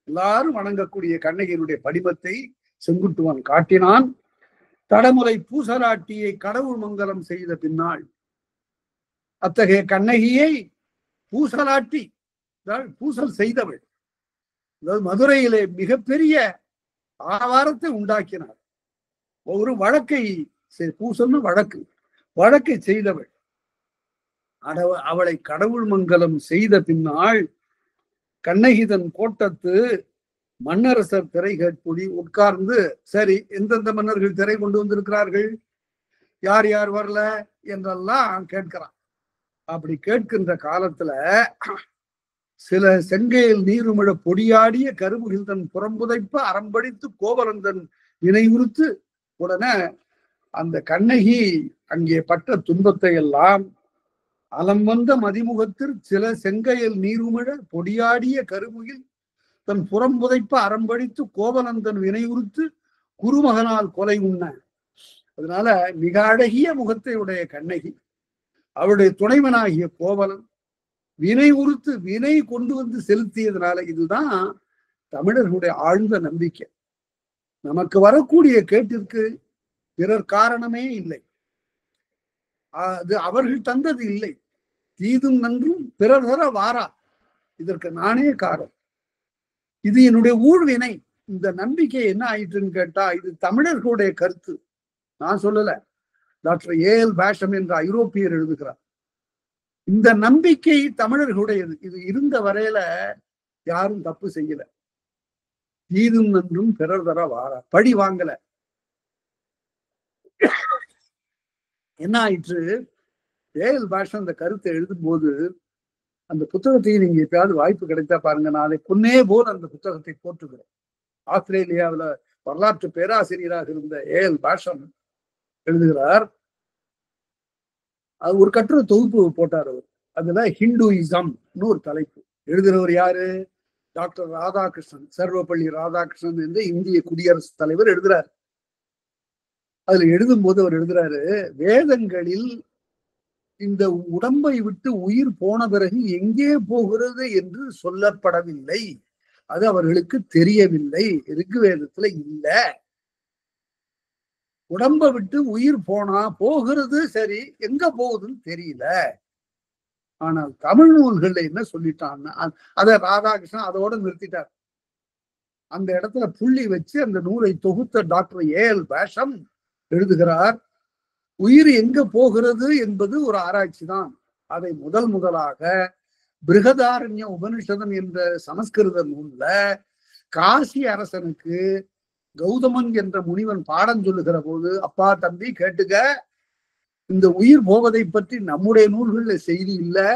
எல்லாரும் வணங்கக்கூடிய கண்ணகியினுடைய படிமத்தை செங்குட்டுவன் காட்டினான். தடமுலை பூசலாட்டியை கடவுள் மங்கலம் செய்த பின்னால் அத்தகைய கண்ணகியை பூசலாட்டி பூசல் செய்தவள், அதாவது மதுரையிலே மிகப்பெரிய ஆவாரத்தை உண்டாக்கினார். ஒரு வழக்கை பூசல்னு வழக்கை செய்தவள். அவளை கடவுள் மங்கலம் செய்த பின்னால் கண்ணகிதன் கோட்டத்து மன்னரசர் திரை கேட்புடி உட்கார்ந்து, சரி எந்தெந்த மன்னர்கள் திரை கொண்டு வந்திருக்கிறார்கள், யார் யார் வரல என்றெல்லாம் கேட்கிறான். அப்படி கேட்கின்ற காலத்துல சில செங்கையில் நீருமிழ பொடியாடிய கருமுகில் தன் புறம்புதைப்ப அறம்படித்து கோவலந்தன் வினையுறுத்து உடனே அந்த கண்ணகி அங்கே பட்ட துன்பத்தை எல்லாம் அலம் வந்த மதிமுகத்தில் சில செங்கையில் நீருமிழ பொடியாடிய கருமுகில் தன் புறம்புதைப்ப அறம்படித்து கோவலந்தன் வினையுறுத்து குருமகனால் கொலை உண்ண. அதனால மிக அழகிய முகத்தை உடைய கண்ணகி, அவருடைய துணைவனாகிய கோவலன் வினை உறுத்து வினை கொண்டு வந்து செலுத்தியதுனால, இதுதான் தமிழர்களுடைய ஆழ்ந்த நம்பிக்கை. நமக்கு வரக்கூடிய கேட்டிற்கு பிறர் காரணமே இல்லை, அது அவர்கள் தந்தது இல்லை. தீதும் நன்றும் பிறர் தர வாரா, இதற்கு நானே காரணம், இது என்னுடைய ஊழ்வினை. இந்த நம்பிக்கை என்ன ஆயிற்றுன்னு கேட்டா, இது தமிழர்களுடைய கருத்து, நான் சொல்லல. டாக்டர் ஏஎல் பேஷம் என்ற ஐரோப்பியர் எழுதுகிறார். இந்த நம்பிக்கை தமிழர்களுடையது. இது இருந்த வரையில யாரும் தப்பு செய்யல. தீதும் நன்றும் பிறர் தர வாரா, பழி வாங்கல. என்ன ஆயிற்று, ஏஎல் பேஷம் அந்த கருத்தை எழுதும் போது, அந்த புத்தகத்தை நீங்க எப்பயாவது வாய்ப்பு கிடைத்தா பாருங்க, நான் அதை பொன்னே போல் அந்த புத்தகத்தை போட்டுக்கிறேன். ஆஸ்திரேலியாவில வரலாற்று பேராசிரியராக இருந்த ஏஎல் பேஷம் எழுதுகிறார். அது ஒரு கட்டுரை தொகுப்பு போட்டார் அவர். அதுல ஹிந்துயிசம்னு ஒரு தலைப்பு. எழுதுகிறவர் யாரு, டாக்டர் ராதாகிருஷ்ணன், சர்வப்பள்ளி ராதாகிருஷ்ணன் என்ற இந்திய குடியரசுத் தலைவர் எழுதுறாரு. அதுல எழுதும் போது அவர் எழுதுறாரு, வேதங்களில் இந்த உடம்பை விட்டு உயிர் போன பிறகு எங்கே போகிறது என்று சொல்லப்படவில்லை, அது அவர்களுக்கு தெரியவில்லை, ரிக்வேதத்துல இல்ல. உடம்பை விட்டு உயிர் போகிறது சரி, எங்க போகுதுன்னு தெரியல. ஆனால் தமிழ் நூல்கள்ல என்ன சொல்லிட்டான்னா, அத ராதாகிருஷ்ணன் அதோட நிறுத்திட்டார். அந்த இடத்துல புள்ளி வச்சு அந்த நூலை தொகுத்த டாக்டர் ஏஎல் பேஷம் எழுதுகிறார், உயிர் எங்க போகிறது என்பது ஒரு ஆராய்ச்சி தான். அதை முதலாக பிருகதாரண்ய உபனிஷதம் என்ற சமஸ்கிருத நூல்ல காசி அரசனுக்கு கௌதமன் என்ற முனிவன் பாடம் சொல்லுகிற போது, அப்பா தம்பி கேட்டுக்க, இந்த உயிர் போவதை பற்றி நம்முடைய நூல்கள்ல செய்தி இல்லை,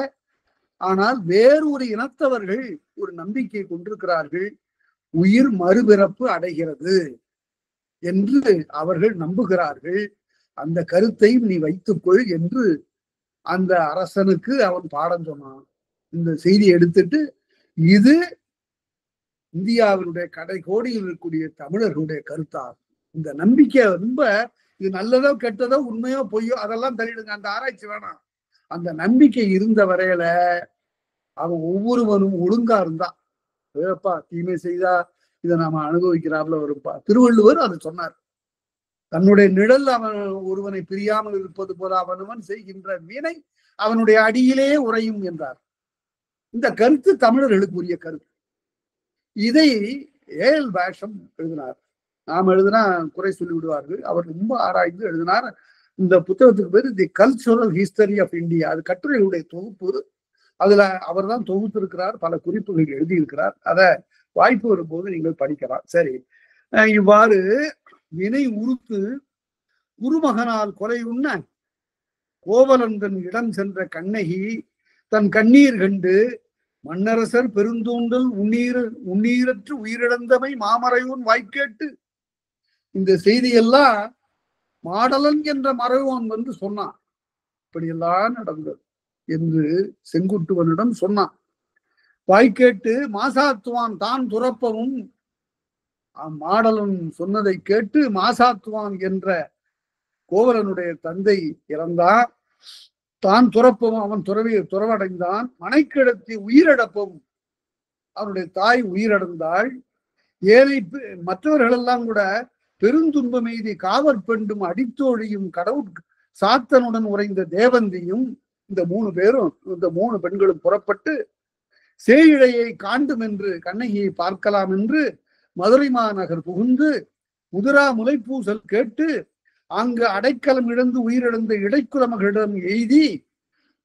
ஆனால் வேறு ஒரு இனத்தவர்கள் ஒரு நம்பிக்கை கொண்டிருக்கிறார்கள், உயிர் மறுபிறப்பு அடைகிறது என்று அவர்கள் நம்புகிறார்கள், அந்த கருத்தை நீ வைத்துக்கொள் என்று அந்த அரசனுக்கு அவன் பாடம் சொன்னான். இந்த செய்தி எடுத்துட்டு, இது இந்தியாவினுடைய கடைகோடியில் இருக்கக்கூடிய தமிழர்களுடைய கருத்தாகும். இந்த நம்பிக்கை ரொம்ப, இது நல்லதோ கெட்டதோ உண்மையோ பொய்யோ அதெல்லாம் தள்ளிடுங்க, அந்த ஆராய்ச்சி வேணாம். அந்த நம்பிக்கை இருந்த வரையில அவன் ஒவ்வொருவனும் ஒழுங்கா இருந்தான். ஏப்பா தீமை செய்தா இதை நாம அனுபவிக்கிறாப்புல வரும்பா. திருவள்ளுவர் அதை சொன்னார். தன்னுடைய நிழல் அவன் ஒருவனை பிரியாமல் இருப்பது போல அவனவன் செய்கின்ற வினை அவனுடைய அடியிலே உறையும் என்றார். இந்த கருத்து தமிழர்களுக்கு உரிய கருத்து. இதை ஏஎல் பேஷம் எழுதினார். நாம் எழுதினா குறை சொல்லி விடுவார்கள், அவர் ரொம்ப ஆராய்ந்து எழுதினார். இந்த புத்தகத்துக்கு பேரு தி கல்ச்சுரல் ஹிஸ்டரி ஆஃப் இந்தியா. அது கட்டுரைகளுடைய தொகுப்பு. அதுல அவர் தான் தொகுத்திருக்கிறார், பல குறிப்புகள் எழுதியிருக்கிறார். அத வாய்ப்பு வரும்போது நீங்கள் படிக்கலாம். சரி, இவ்வாறு வினை உறுத்து குருமகனால் கொலை உண்ண கோவலந்தன் இடம் சென்ற கண்ணகி தன் கண்ணீர் கண்டு மன்னரசர் பெருந்தூண்டல் உண்ணீரற்று உயிரிழந்தமை மாமறையோன் வாய்க்கேட்டு. இந்த செய்தியெல்லாம் மாடலன் என்ற மறைவோன் வந்து சொன்னான். இப்படியெல்லாம் நடந்தது என்று செங்குட்டுவனிடம் சொன்னான். வாய்க்கேட்டு மாசாத்துவான் தான் துறப்பவும், மாடலன் சொன்னதை கேட்டு மாசாத்துவான் என்ற கோவலனுடைய தந்தை இறந்தான். தான் துறப்பவும் அவன் துறவடைந்தான். மனைக்கிடத்தி உயிரிழப்பவும் அவனுடைய தாய் உயிரிழந்தாள். ஏழை மற்றவர்கள் எல்லாம் கூட பெருந்துன்பம் எய்தி காவற்பெண்டும் அடித்தோழியும் கடவுள் சாத்தனுடன் உறைந்த தேவந்தியும் இந்த 3 பேரும், இந்த 3 பெண்களும் புறப்பட்டு சேயிழையை காண்டும் என்று கண்ணகியை பார்க்கலாம் என்று மதுரை மாநகர் புகுந்து முதுரா முலைப்பூசல் கேட்டு அங்கு அடைக்கலம் இழந்து உயிரிழந்த இடைக்குல மகளிடம் எய்தி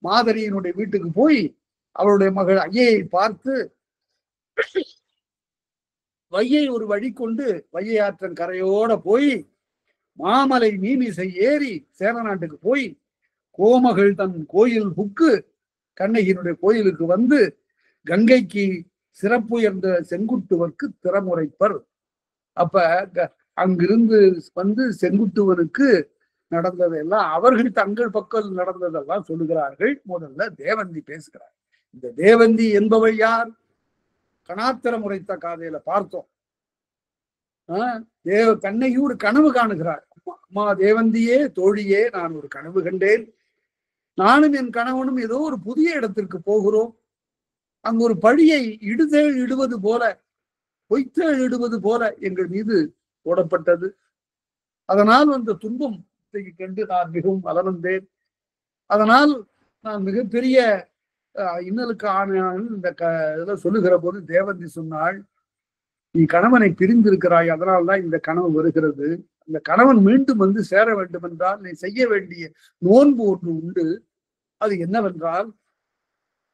மாதரியினுடைய வீட்டுக்கு போய் அவளுடைய மகள் ஐயையை பார்த்து வையை ஒரு வழி கொண்டு வையை ஆற்றன் கரையோட போய் மாமலை மீமிசை ஏறி சேர நாட்டுக்கு போய் கோமகள் தன் கோயில் புக்கு கண்ணகியினுடைய கோயிலுக்கு வந்து கங்கைக்கு சிறப்புயர்ந்த செங்குட்டுவருக்கு திறமுறைப்பர். அப்ப அங்கிருந்து வந்து செங்குட்டுவனுக்கு நடந்ததெல்லாம் அவர்கள் தங்கள் பக்கம் நடந்ததெல்லாம் சொல்லுகிறார்கள். முதல்ல தேவந்தி பேசுகிறார். இந்த தேவந்தி என்பவள் யார்? கணாத்திரம் உரைத்த காதையில பார்த்தோம். கண்ணகி ஒரு கனவு காணுகிறாள். அம்மா தேவந்தியே, தோழியே, நான் ஒரு கனவு கண்டேன். நானும் என் கணவனும் ஏதோ ஒரு புதிய இடத்திற்கு போகிறோம். அங்கு ஒரு பழியை இடுவது போல, பொய்த்தேள் இடுவது போல எங்கள் மீது போடப்பட்டது. அதனால் அந்த துன்பம் கண்டு நான் மிகவும் அலர்ந்தேன். அதனால் நான் மிகப்பெரிய இன்னலுக்கு ஆணையான இந்த சொல்லுகிற போது தேவந்தி சொன்னாள், நீ கணவனை பிரிந்திருக்கிறாய், அதனால்தான் இந்த கனவு வருகிறது. அந்த கணவன் மீண்டும் வந்து சேர வேண்டும் என்றால் நீ செய்ய வேண்டிய நோன்பு ஒன்று உண்டு. அது என்னவென்றால்,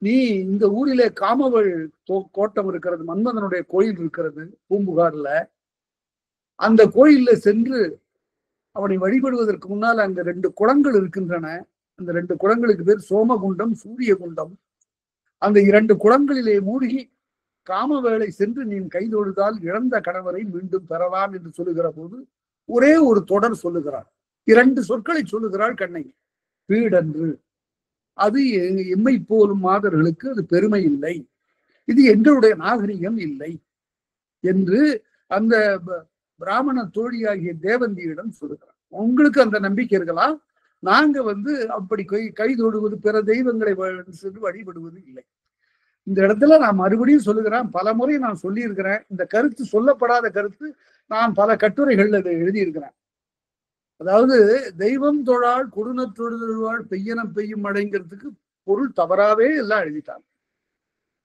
நீ இந்த ஊரிலே காமவள் கோட்டம் இருக்கிறது, மன்மதனுடைய கோயில் இருக்கிறது பூம்புகார்ல. அந்த கோயில்ல சென்று அவனை வழிபடுவதற்கு முன்னால் அங்க 2 குளங்கள் இருக்கின்றன. அந்த 2 குளங்களுக்கு பேர் சோமகுண்டம், சூரிய குண்டம். அந்த 2 குளங்களிலே மூழ்கி காமவேளை சென்று நீ கைதொழுதால் இழந்த கணவரை மீண்டும் பெறலாம் என்று சொல்லுகிற போது ஒரே ஒரு தொடர் சொல்லுகிறாள். 2 சொற்களை சொல்லுகிறாள் கண்ணகி. வீடன்று, அது எம்மை போலும் மாதர்களுக்கு அது பெருமை இல்லை, இது எங்களுடைய நாகரிகம் இல்லை என்று அந்த பிராமண தோழியாகிய தேவந்தியிடம் சொல்லுகிறார். உங்களுக்கு அந்த நம்பிக்கை இருக்கலாம், நாங்க வந்து அப்படி கைதொடுவது பிற தெய்வங்களை சென்று வழிபடுவது இல்லை. இந்த இடத்துல நான் மறுபடியும் சொல்லுகிறேன், பல முறை நான் சொல்லி இருக்கிறேன். இந்த கருத்து சொல்லப்படாத கருத்து, நான் பல கட்டுரைகள்ல இதை எழுதியிருக்கிறேன். அதாவது தெய்வம் தொழாள் கொடுநற்றொழுவாள் பெய்யன பெய்யும் மழைங்கிறதுக்கு பொருள் தவறாவே எல்லாம் எழுதிட்டாங்க.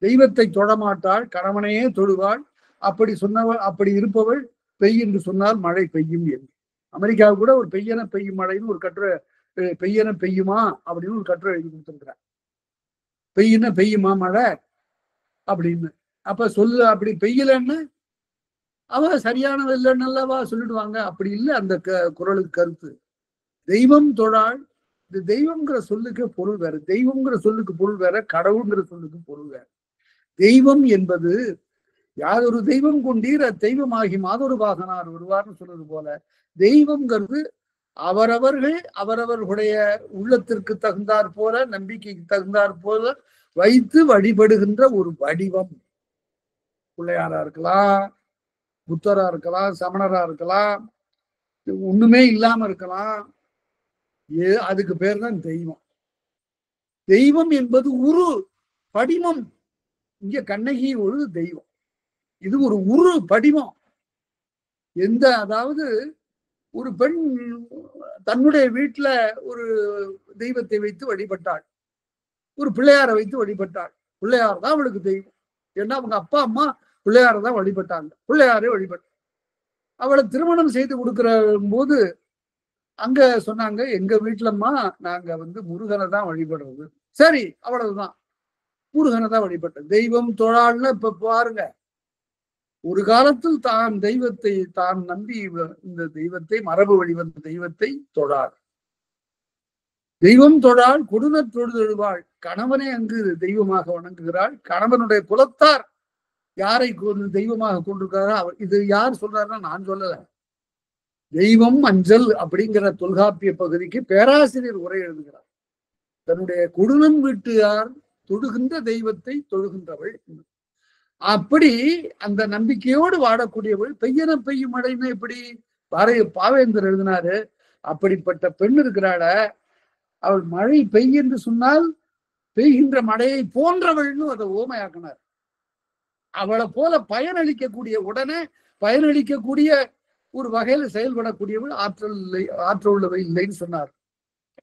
தெய்வத்தை தொழமாட்டாள், கணவனையே தொழுவாள், அப்படி சொன்னவள், அப்படி இருப்பவள் பெய் என்று சொன்னால் மழை பெய்யும் என்று. அமெரிக்காவுக்கு கூட ஒரு பெய்யன பெய்யும் மழைன்னு ஒரு கட்டுரை, பெய்யன பெய்யுமா அப்படின்னு ஒரு கட்டுரை எழுதி கொடுத்துருக்கிறார். பெய்யுன்னா பெய்யுமா மழை அப்படின்னு. அப்ப சொல்லு, அப்படி பெய்யலன்னு அவ சரியானவ இல்லைன்னு அல்லவா சொல்லிடுவாங்க. அப்படி இல்லை அந்த குறளுக்கு கருத்து. தெய்வம் தொழாள், இந்த தெய்வம்ங்கிற சொல்லுக்கு பொருள் வேற, தெய்வம்ங்கிற சொல்லுக்கு பொருள் வேற, கடவுள்ங்கிற சொல்லுக்கு பொருள் வேற. தெய்வம் என்பது யாதொரு தெய்வம் கொண்டீர் தெய்வமாகி மாதொரு பாகனார் வருவார்னு சொல்றது போல, தெய்வம்ங்கிறது அவரவர்களுடைய உள்ளத்திற்கு தகுந்தாற் போல, நம்பிக்கைக்கு தகுந்தாற் போல வைத்து வழிபடுகின்ற ஒரு வடிவம். பிள்ளையாரா இருக்கலாம், புத்தரா இருக்கலாம், சமணரா இருக்கலாம், ஒண்ணுமே இல்லாம இருக்கலாம். அதுக்கு பேர் தான் தெய்வம். தெய்வம் என்பது உரு படிமம். இங்க கண்ணகி ஒரு தெய்வம், இது ஒரு உரு படிமம். அதாவது ஒரு பெண் தன்னுடைய வீட்டுல ஒரு தெய்வத்தை வைத்து வழிபட்டாள், ஒரு பிள்ளையாரை வைத்து வழிபட்டாள். பிள்ளையார் தான் அவளுக்கு தெய்வம். ஏன்னா அவங்க அப்பா அம்மா பிள்ளையாரை தான் வழிபட்டாங்க, பிள்ளையாரே வழிபட்டாங்க. அவளை திருமணம் செய்து கொடுக்கிற போது அங்க சொன்னாங்க, எங்க வீட்டுலம்மா நாங்க வந்து முருகனை தான் வழிபடுறது. சரி, அவ்வளவுதான், முருகனை தான் வழிபட்ட. தெய்வம் தொழாள்னு இப்ப பாருங்க, ஒரு காலத்தில் தான் தெய்வத்தை தான் நம்பி இந்த தெய்வத்தை, மரபு வழிவந்த தெய்வத்தை தொழாள். தெய்வம் தொழாள் கொடுநற் தொழுதெழுவாள், கணவனை அங்கு தெய்வமாக வணங்குகிறாள். கணவனுடைய குலத்தார் யாரை தெய்வமாக கொண்டிருக்கிறாரோ அவர். இது யார் சொல்றாருன்னா நான் சொல்லல, தெய்வம் அஞ்சல் அப்படிங்கிற தொல்காப்பிய பகுதிக்கு பேராசிரியர் உரை எழுதுகிறார். தன்னுடைய கொடுநன் வீட்டுயார் தொழுகின்ற தெய்வத்தை தொழுகின்றவள். அப்படி அந்த நம்பிக்கையோடு வாடக்கூடியவள். பெய்யன பெய்யும் மழைன்னு எப்படி பாவேந்தர் எழுதினாரு, அப்படிப்பட்ட பெண் இருக்கிறாள. அவள் மழை பெய்யென்று சொன்னால் பெய்கின்ற மழையை போன்றவள்னு அதை ஓமையாக்கினார். அவளை போல பயனளிக்கக்கூடிய, உடனே பயனளிக்கக்கூடிய ஒரு வகையில செயல்படக்கூடியவள் ஆற்றல் உள்ளவை இல்லைன்னு சொன்னார்.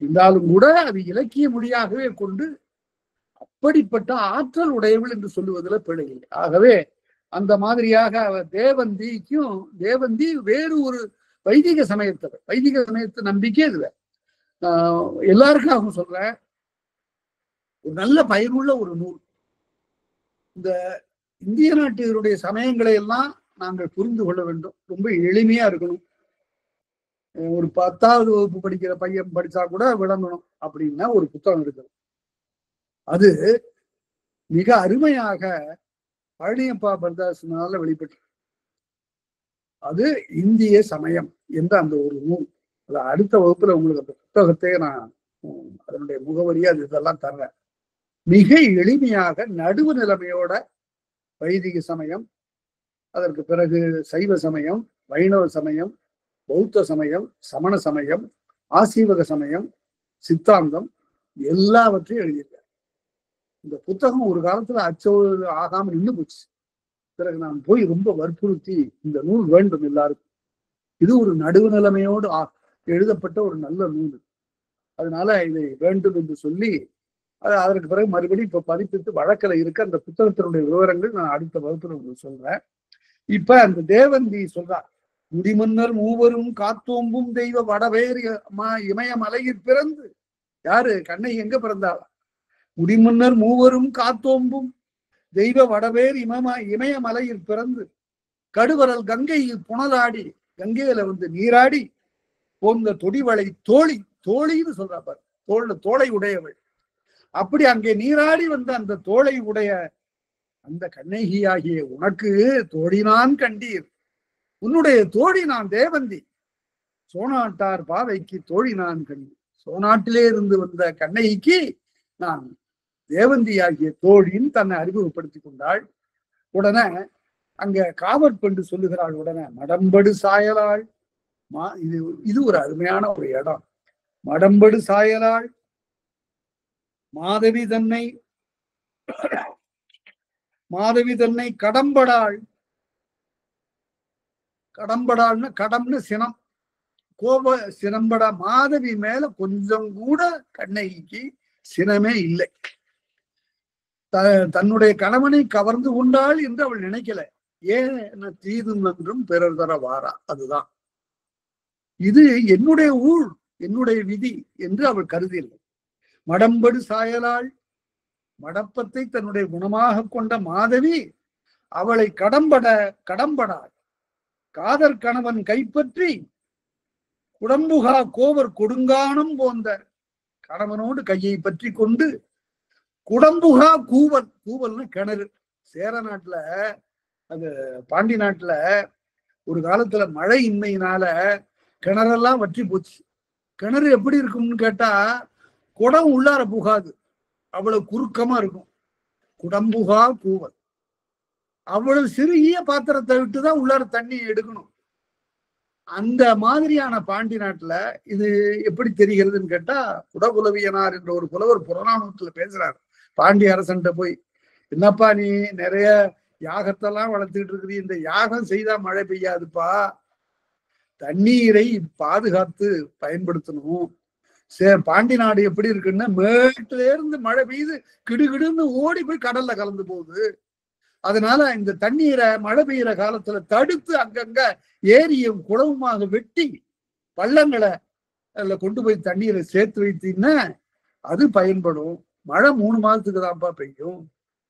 இருந்தாலும் கூட அது இலக்கிய மொழியாகவே கொண்டு அப்படிப்பட்ட ஆற்றல் உடையவள் என்று சொல்லுவதில் பிழை இல்லை. ஆகவே அந்த மாதிரியாக அவர் தேவந்தி வேறு ஒரு வைதிக சமயத்தவர். வைதிக சமயத்து நம்பிக்கை இதுல எல்லாருக்கும் அவங்க சொல்றேன், ஒரு நல்ல பயனுள்ள ஒரு நூல். இந்த இந்திய நாட்டினுடைய சமயங்களை எல்லாம் நாங்கள் புரிந்து கொள்ள வேண்டும். ரொம்ப எளிமையா இருக்கணும். ஒரு 10வது வகுப்பு படிக்கிற பையன் படிச்சா கூட விளங்கணும் அப்படின்னா ஒரு புத்தகம் இருக்குது. அது மிக அருமையாக பழனியப்பா பரதாசனால வெளிப்பட்டு, அது இந்திய சமயம் என்ற அந்த ஒரு நூல். அது அடுத்த வகுப்புல உங்களுக்கு அந்த புத்தகத்தை நான் அதனுடைய முகவரியா அது இதெல்லாம் தர்றேன். மிக எளிமையாக நடுவு நிலைமையோட வைதிக சமயம், அதற்கு பிறகு சைவ சமயம், வைணவ சமயம், பௌத்த சமயம், சமண சமயம், ஆசீவக சமயம், சித்தாந்தம் எல்லாவற்றையும் எழுதியிருக்காரு. இந்த புத்தகம் ஒரு காலத்துல அச்சோடு ஆகாம நின்று போச்சு. பிறகு நான் போய் ரொம்ப வற்புறுத்தி இந்த நூல் வேண்டும் எல்லாருக்கும். இது ஒரு நடுவு நிலைமையோடு எழுதப்பட்ட ஒரு நல்ல நூல். அதனால இதை வேண்டும் என்று சொல்லி அதற்கு பிறகு மறுபடியும் இப்ப பதிப்பித்து வழக்கில் இருக்க அந்த புத்தகத்தினுடைய விவரங்கள் நான் அடுத்த வகுப்புல உங்களுக்கு சொல்றேன். இப்ப அந்த தேவந்தி சொல்றார், முடிமன்னர் மூவரும் காத்தோம்பும் தெய்வ வடவேறு இமயமலையில் பிறந்து. யாரு? கண்ணகி எங்க பிறந்தாள்? முடிமன்னர் மூவரும் காத்தோம்பும் தெய்வ வடவேர் இமயமலையில் பிறந்து கடுவரல் கங்கையில் புனலாடி, கங்கையில நீராடி போந்த தொடிவளை தோழின்னு சொல்றா பாரு, தோளை உடையவள். அப்படி அங்கே நீராடி வந்த அந்த தோளை உடைய அந்த கண்ணகியாகிய உனக்கு தோழினான் கண்டீர், உன்னுடைய தோழி நான் தேவந்தி. சோனாட்டார் பாவைக்கு தோழி நான் கண்டீர். சோனாட்டிலே இருந்து வந்த கண்ணகிக்கு நான் தேவந்தி ஆகிய தோழின்னு தன்னை அறிமுகப்படுத்தி கொண்டாள். உடனே அங்க காவற்பெண்டு சொல்லுகிறாள். உடனே மடம்படு சாயலாள். இது ஒரு அருமையான ஒரு இடம். மடம்படு சாயலாள் மாதவி தன்னை கடம்படாள். கடம்படாள்னு கடம்னு சினம், கோப சினம்பட. மாதவி மேல கொஞ்சம் கூட கண்ணகிக்கு சினமே இல்லை. தன்னுடைய கணவனை கவர்ந்து கொண்டாள் என்று அவள் நினைக்கல. ஏன் தீதும் நன்றும் பிறர் தர வாரா, அதுதான் இது என்னுடைய ஊழ், என்னுடைய விதி என்று அவள் கருதியலை. மடம்படு சாயலாள், மடப்பத்தை தன்னுடைய குணமாக கொண்ட மாதவி அவளை கடம்படாள். காதர் கணவன் கைப்பற்றி குடம்புகா கோவர் கொடுங்கானம் போந்த கணவனோடு கையை பற்றி கொண்டு குடம்புகா கூவல்னு கிணறு. சேர நாட்டுல, அது பாண்டி நாட்டுல ஒரு காலத்துல மழை இன்மையினால கிணறெல்லாம் வற்றி போச்சு. கிணறு எப்படி இருக்கும்னு கேட்டா, குடம் உள்ளார புகாது, அவ்வளவு குறுக்கமா இருக்கும். குடம்புகா கூவல். அவ்வளவு சிறிய பாத்திரத்தை விட்டுதான் உள்ளார தண்ணி எடுக்கணும். அந்த மாதிரியான பாண்டி நாட்டுல இது எப்படி தெரிகிறதுன்னு கேட்டா, குடகுலவியனார் என்ற ஒரு புலவர் புறநானூற்றுல பேசுறாரு. பாண்டிய அரசன்ட்ட போய், என்னப்பா நீ நிறைய யாகத்தெல்லாம் வளர்த்துக்கிட்டு இருக்கிறீ, இந்த யாகம் செய்தா மழை பெய்யாதுப்பா, தண்ணீரை பாதுகாத்து பயன்படுத்தணும். பாண்டி நாடு எப்படி இருக்குன்னா, மேட்டுல இருந்து மழை பெய்யுது, கிடுகிடுன்னு ஓடி போய் கடல்ல கலந்து போகுது. அதனால இந்த தண்ணீரை மழை பெய்யுற காலத்துல தடுத்து அங்கங்க ஏரியும் குளவுமாக வெட்டி பள்ளங்களை அதுல கொண்டு போய் தண்ணீரை சேர்த்து வைத்தீங்கன்னா அது பயன்படும். மழை 3 மாதத்துக்கு தான்ப்பா பெய்யும்,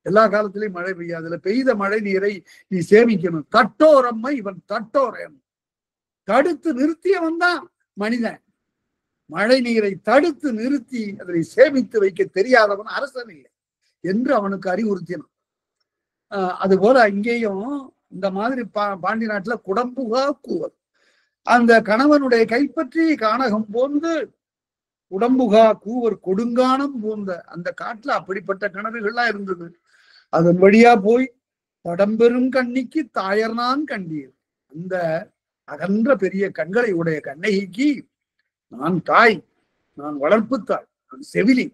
எல்லா காலத்திலயும் மழை பெய்யாதுல. பெய்த மழை நீரை நீ சேமிக்கணும். தட்டோரம்மை இவன் தட்டோரன், தடுத்து நிறுத்தியவன் தான் மனிதன். மழை நீரை தடுத்து நிறுத்தி அதனை சேமித்து வைக்க தெரியாதவன் அரசன் இல்லை என்று அவனுக்கு அறிவுறுத்தினான். அது போல இங்கேயும் இந்த மாதிரி பாண்டி நாட்டுல குடம்புகா கூவர், அந்த கணவனுடைய கைப்பற்றி கானகம் போந்து உடம்புகா கூவர் கொடுங்கானம் போந்த அந்த காட்டுல அப்படிப்பட்ட கிணறுகள்லாம் இருந்தது. அதன் வழியா போய் படம்பெரும் கண்ணிக்கு தாயர்னான் கண்டீர், அந்த அகன்ற பெரிய கண்களை உடைய கண்ணகிக்கு நான் தாய், நான் வளர்ப்பு தாய், நான் செவிலி.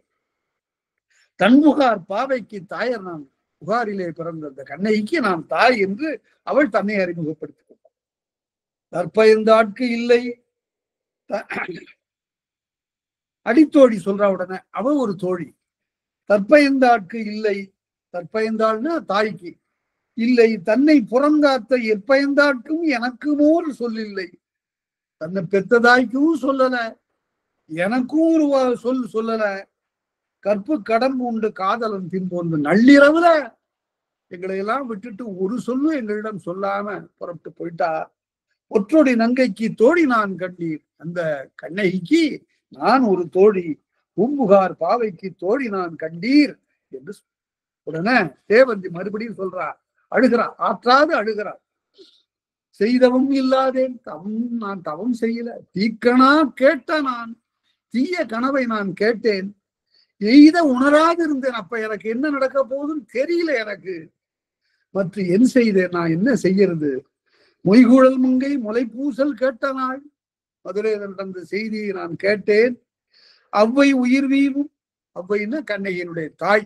தன்புகார் பாவைக்கு தாயர் நான், புகாரிலே பிறந்த அந்த கண்ணகிக்கு நான் தாய் என்று அவள் தன்னை அறிமுகப்படுத்திக் கொண்டாள். தற்பயந்தாட்கு இல்லை, அடித்தோழி சொல்றா உடனே அவ ஒரு தோழி. தற்பயந்தாட்கு இல்லை, தற்பயந்தாள்னா தாய்க்கு இல்லை, தன்னை புறங்காத்த எப்பயந்தாட்கும் எனக்குமோர் சொல்லில்லை. தன்னை பெத்த தாய்க்கும் சொல்லல, எனக்கும் ஒரு சொல்லல. கற்பு கடம்பு உண்டு காதலன் பின்போன்று நள்ளிரவுல எங்களை எல்லாம் விட்டுட்டு ஒரு சொல்லு எங்களிடம் சொல்லாம புறப்பட்டு போயிட்டா. ஒற்றோடி நங்கைக்கு தோழி நான் கண்டீர், அந்த கண்ணகிக்கு நான் ஒரு தோழி, பூம்புகார் பாவைக்கு தோழி நான் கண்டீர் என்று உடனே தேவந்தி மறுபடியும் சொல்றா, அழுகிறா, ஆற்றாது அழுகிறார். செய்தவும் இல்லாதேன், நான் தவம் செய்யல, தீக்கணா கேட்ட நான், தீய கனவை நான் கேட்டேன், எய்த உணராது இருந்தேன். அப்ப எனக்கு என்ன நடக்க போகுதுன்னு தெரியல எனக்கு. மற்ற என் செய்தேன், நான் என்ன செய்யறது? மொய்கூழல் முங்கை முளைப்பூசல் கேட்ட நாள், மதுரையில் நடந்த செய்தியை நான் கேட்டேன். அவ்வை உயிர் வீவும், அவ்வைன்னா கண்ணகியினுடைய தாய்,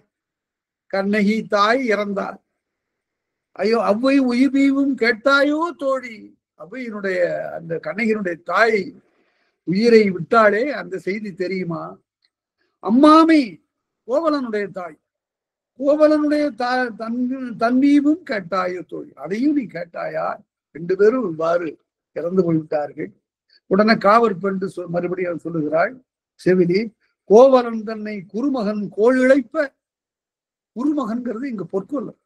கண்ணகி தாய் இறந்தாள். ஐயோ அவ்வை உயிர் வீவும் கேட்டாயோ தோழி, அவ்வையினுடைய அந்த கண்ணகியினுடைய தாய் உயிரை விட்டாளே, அந்த செய்தி தெரியுமா? அம்மாமி கோவலனுடைய தாய், கோவலனுடைய தன்வீவும் கேட்டாயோ தோழி, அதையும் நீ கேட்டாயா? 2 பேரும் இவ்வாறு இறந்து போய்விட்டார்கள். உடனே காவற்பெண்டு மறுபடியும் சொல்லுகிறாள் செவிலி, கோவலன் தன்னை குருமகன் கோள் இழைப்ப, குருமகன்கிறது இங்க பொற்கொல்லன்,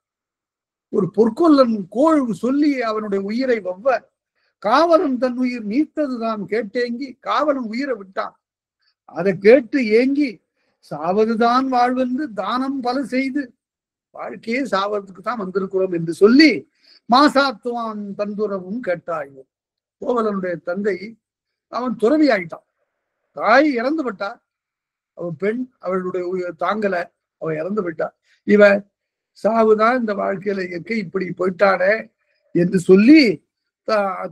ஒரு பொற்கொல்லன் கோள் சொல்லி அவனுடைய உயிரை வவ்வ, காவலன் தன் உயிர் நீத்ததுதான் கேட்டேங்கி, காவலன் உயிரை விட்டான். அதை கேட்டு ஏங்கி சாவதுதான் வாழ்வென்று தானம் பல செய்து, வாழ்க்கையே சாவதுக்கு தான் வந்திருக்கிறோம் என்று சொல்லி மாசாத்துவான் தந்துறவும் கேட்டாயோ. கோவலனுடைய தந்தை அவன் துறவி ஆயிட்டான், தாய் இறந்து விட்டா, அவன் பெண், அவளுடைய தாங்கல, அவ இறந்து விட்டா. இவ சாவுதான் இந்த வாழ்க்கையில இயற்கை, இப்படி போயிட்டானே என்று சொல்லி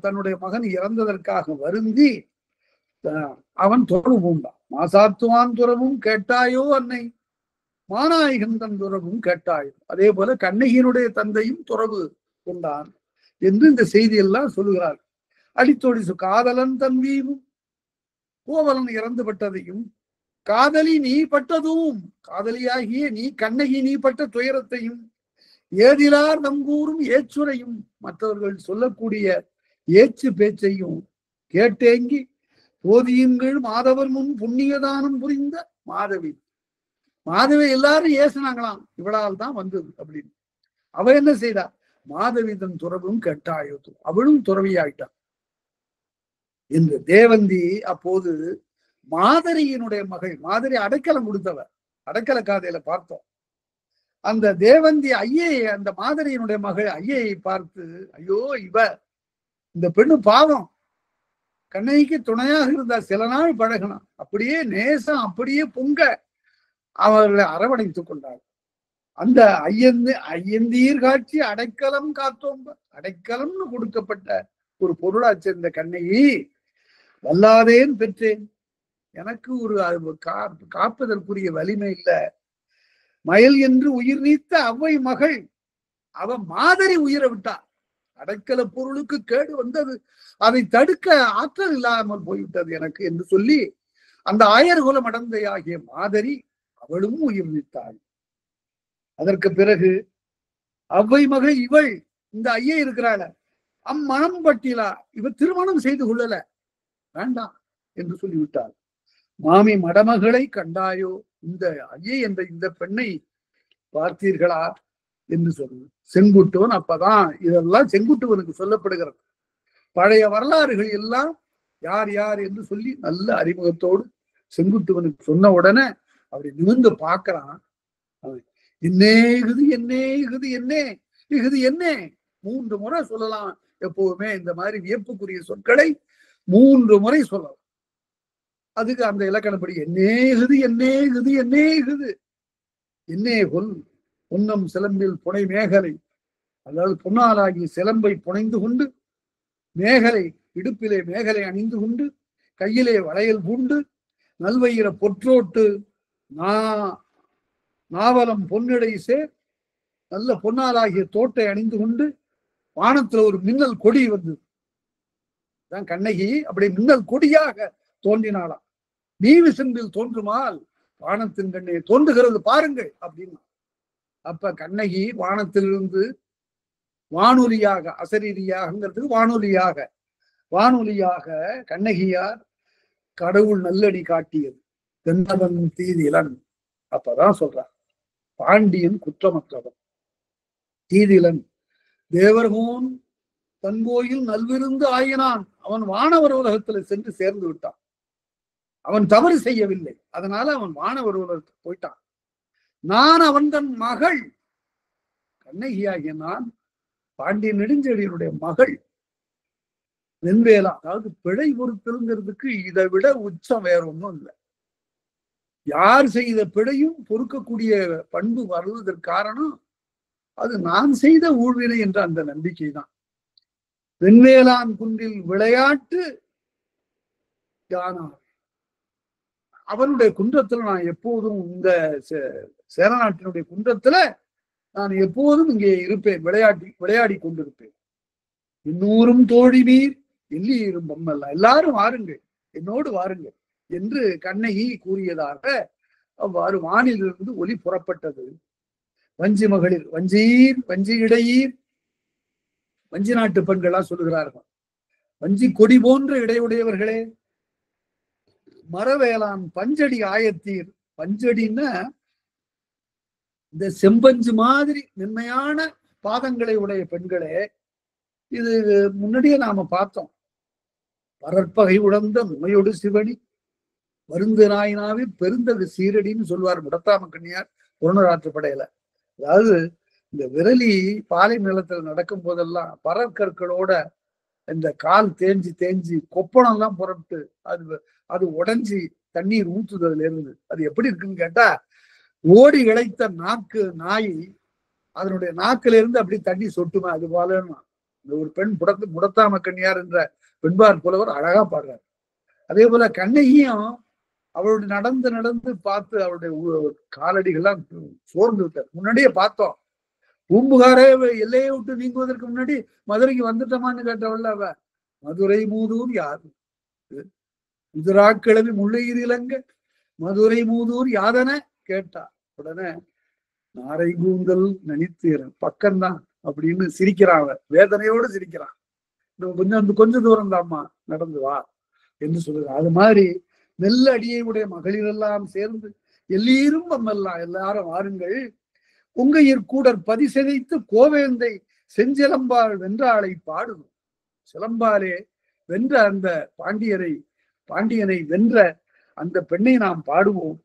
தன்னுடைய மகன் இறந்ததற்காக வருந்தி அவன் துறவு பூண்டான். மாசாத்துவான் துறவும் கேட்டாயோ அன்னை, மாநாயகன் தன் துறவும் கேட்டாயோ. அதே போல கண்ணகியினுடைய தந்தையும் துறவு கொண்டான் என்று இந்த செய்தியெல்லாம் சொல்லுகிறார். அடித்தோடி காதலன் தன்வீவும், கோவலன் இறந்து பட்டதையும், காதலி நீ பட்டதும், காதலியாகிய நீ கண்ணகி நீ பட்ட துயரத்தையும், ஏதிலார் நம்பூரும் ஏச்சுரையும், மற்றவர்கள் சொல்லக்கூடிய ஏச்சு பேச்சையும் கேட்டேங்கி, போதியுங்கள் மாதவர் முன் புண்ணியதானம் புரிந்த மாதவி. மாதவி எல்லாரும் ஏசுனாங்களாம், இவளால் தான் வந்தது அப்படின்னு. அவ என்ன செய்தா? மாதவி தன் துறவும் கேட்டாயோ, அவளும் துறவியாயிட்டான் என்று தேவந்தி. அப்போது மாதரியினுடைய மகள், மாதரி அடைக்கலம் கொடுத்தவர், அடைக்கல காதையில பார்த்தோம். அந்த தேவந்தி ஐயை, அந்த மாதரியினுடைய மகள் ஐயையை பார்த்து, ஐயோ இவ இந்த பெண்ணு பாவம், கண்ணகிக்கு துணையாக இருந்தா, சில நாள் பழகணும், அப்படியே நேசம் அப்படியே பொங்க அவர்களை அரவணைத்துக் கொண்டார். அந்த ஐயந்தீர் காட்சி அடைக்கலம் காத்தோம்ப, அடைக்கலம்னு கொடுக்கப்பட்ட ஒரு பொருளா சேர்ந்த கண்ணகி, வல்லாதேன் பெற்றேன், எனக்கு ஒரு காப்பதற்குரிய வலிமை இல்லை. மயல் என்று உயிர் நீத்த அவ்வை மகள், அவ மாதரி உயிரை விட்டா, அடைக்கல பொருளுக்கு கேடு வந்தது, அதை தடுக்க ஆற்றல் இல்லாமல் போய்விட்டது எனக்கு என்று சொல்லி அந்த ஆயர்குல மடந்தையாகிய மாதரி அவளும் உயிர் நீத்தாள். அதற்கு பிறகு அவ்வை மகள் இவள், இந்த ஐயை இருக்கிறாள், அம்மனம் பட்டிலா, இவ திருமணம் செய்து கொள்ளல, வேண்டாம் என்று சொல்லிவிட்டாள். மாமி மடமகளை கண்டாயோ, இந்த ஐயை என்ற இந்த பெண்ணை பார்த்தீர்களா என்று சொல்லு. செங்குட்டுவன், அப்பதான் இதெல்லாம் செங்குட்டுவனுக்கு சொல்லப்படுகிறது. பழைய வரலாறுகள் எல்லாம் யார் யார் என்று சொல்லி நல்ல அறிமுகத்தோடு செங்குட்டுவனுக்கு சொன்ன உடனே அப்படி நிமிர்ந்து பார்க்கிறான். என்னே இகுது என்னே இகுது என்னே இகுது என்னே 3 முறை சொல்லலாம். எப்பவுமே இந்த மாதிரி வியப்புக்குரிய சொற்களை 3 முறை சொல்லலாம். அதுக்கு அந்த இலக்கணப்படி என்னே இகுது என்னே இகுது என்னே இகுது என்னே கொல் பொன்னம் சிலம்பில் புனை மேகலை, அதாவது பொன்னாலாகி சிலம்பை புனைந்து கொண்டு மேகலை இடுப்பிலே மேகலை அணிந்து கொண்டு கையிலே வளையல் பூண்டு நல்வயிர பொற்றோட்டு நாவலம் பொன்னிடை சேர் நல்ல பொன்னாலாகிய தோட்டை அணிந்து கொண்டு வானத்துல ஒரு மின்னல் கொடி வந்தது. கண்ணகி அப்படி மின்னல் கொடியாக தோன்றினாளாம். நீவி சென்றில் தோன்றுமால் வானத்தின் கண்ணே தோன்றுகிறது பாருங்கள் அப்படின்னா. அப்ப கண்ணகி வானத்திலிருந்து வானொலியாக, அசரீரியாகங்கிறதுக்கு வானொலியாக கண்ணகியார் கடவுள் நல்லடி காட்டியது தென்னவன் தீதிலன். அப்பதான் சொல்றார் பாண்டியன் குற்றமற்றவன், தீதிலன் தேவர்கோன் தன்கோயில் நல்விருந்து ஆயினான். அவன் வானவர் உலகத்துல சென்று சேர்ந்து விட்டான். அவன் தவறு செய்யவில்லை, அதனால அவன் வானவர் உலகத்துக்கு போயிட்டான். நான் அவன் தன் மகள் கண்ணகியாகிய நான் பாண்டிய நெடுஞ்செழியனுடைய மகள் வெண்வேலா. அதாவது பிழை பொறுத்தல்ங்கிறதுக்கு இதை விட உச்சம் வேற ஒன்றும் இல்லை. யார் செய்த பிழையும் பொறுக்கக்கூடிய பண்பு வருவதற்கு காரணம் அது நான் செய்த ஊழ்வினை என்ற அந்த நம்பிக்கை தான். வெண்வேலான் குன்றில் விளையாட்டு யானார். அவனுடைய குன்றத்துல நான் எப்போதும் இந்த சேரநாட்டினுடைய குன்றத்துல நான் எப்போதும் இங்கே இருப்பேன், விளையாடி கொண்டிருப்பேன். இன்னூரும் தோழி மீர் எல்லீரும் பொம்மல்ல, எல்லாரும் வாருங்கள், என்னோடு வாருங்கள் என்று கண்ணகி கூறியதாக அவ்வாறு வானிலிருந்து ஒலி புறப்பட்டது. வஞ்சி மகளிர், வஞ்சி இடையீர், வஞ்சி நாட்டு பெண்களா சொல்லுகிறார்கள். வஞ்சி கொடி போன்ற இடையுடையவர்களே, மரவேளான் பஞ்சடி ஆயத்தீர். பஞ்சடின்னா இந்த செம்பஞ்சு மாதிரி மென்மையான பாதங்களை உடைய பெண்களே. இது முன்னாடியே நாம பார்த்தோம். பரற்பகை உடந்த நோயோடு சிவனி மருந்து நாயினாவி பெருந்தகு சீரடின்னு சொல்லுவார் முடத்தாம கண்ணியார் புறநூறாற்றுப்படையில. அதாவது இந்த விரலி பாலை நிலத்துல நடக்கும் போதெல்லாம் பரற்கற்களோட இந்த கால் தேஞ்சி கொப்பனம் எல்லாம் புறப்பட்டு அது உடைஞ்சி தண்ணீர் ஊத்துதல் இருந்து அது எப்படி இருக்குன்னு கேட்டா, ஓடி இழைத்த நாய் அதனுடைய நாக்கில இருந்து அப்படி தண்ணி சொட்டுமா, அது போல இந்த ஒரு பெண் முடத்தாம கண்ணியார் என்ற பெண்பார் புலவர் அழகா பாடுறார். அதே போல கண்ணகியும் அவளுடைய நடந்து பார்த்து அவருடைய காலடிகள்லாம் சோர்ந்து விட்டார். முன்னாடியே பார்த்தோம், பூம்புகாரே எல்லையை விட்டு நீங்குவதற்கு முன்னாடி மதுரைக்கு வந்துட்டோமான்னு கேட்டவள் அவ. மதுரை மூதூர் யாரு முதுராக்கிழமை முள்ளையிலங்க மதுரை மூதூர் யாதன கேட்டா. உடனே நாரை கூந்தல் நனித்தீரன் பக்கம்தான் அப்படின்னு சிரிக்கிறான். அவன் வேதனையோடு சிரிக்கிறான். கொஞ்சம் தூரம் தாம்மா நடந்து வா என்று சொல்லுறான். அது மாதிரி நெல்ல அடியை உடைய மகளிரெல்லாம் சேர்ந்து எல்லீரும் நம்மெல்லாம் எல்லாரும் வாருங்கள், உங்கையிற் கூடற் பதிசெதைத்து கோவேந்தை செஞ்சிலம்பால் வென்றாளை பாடுவோம். சிலம்பாலே வென்ற அந்த பாண்டியனை வென்ற அந்த பெண்ணை நாம் பாடுவோம்.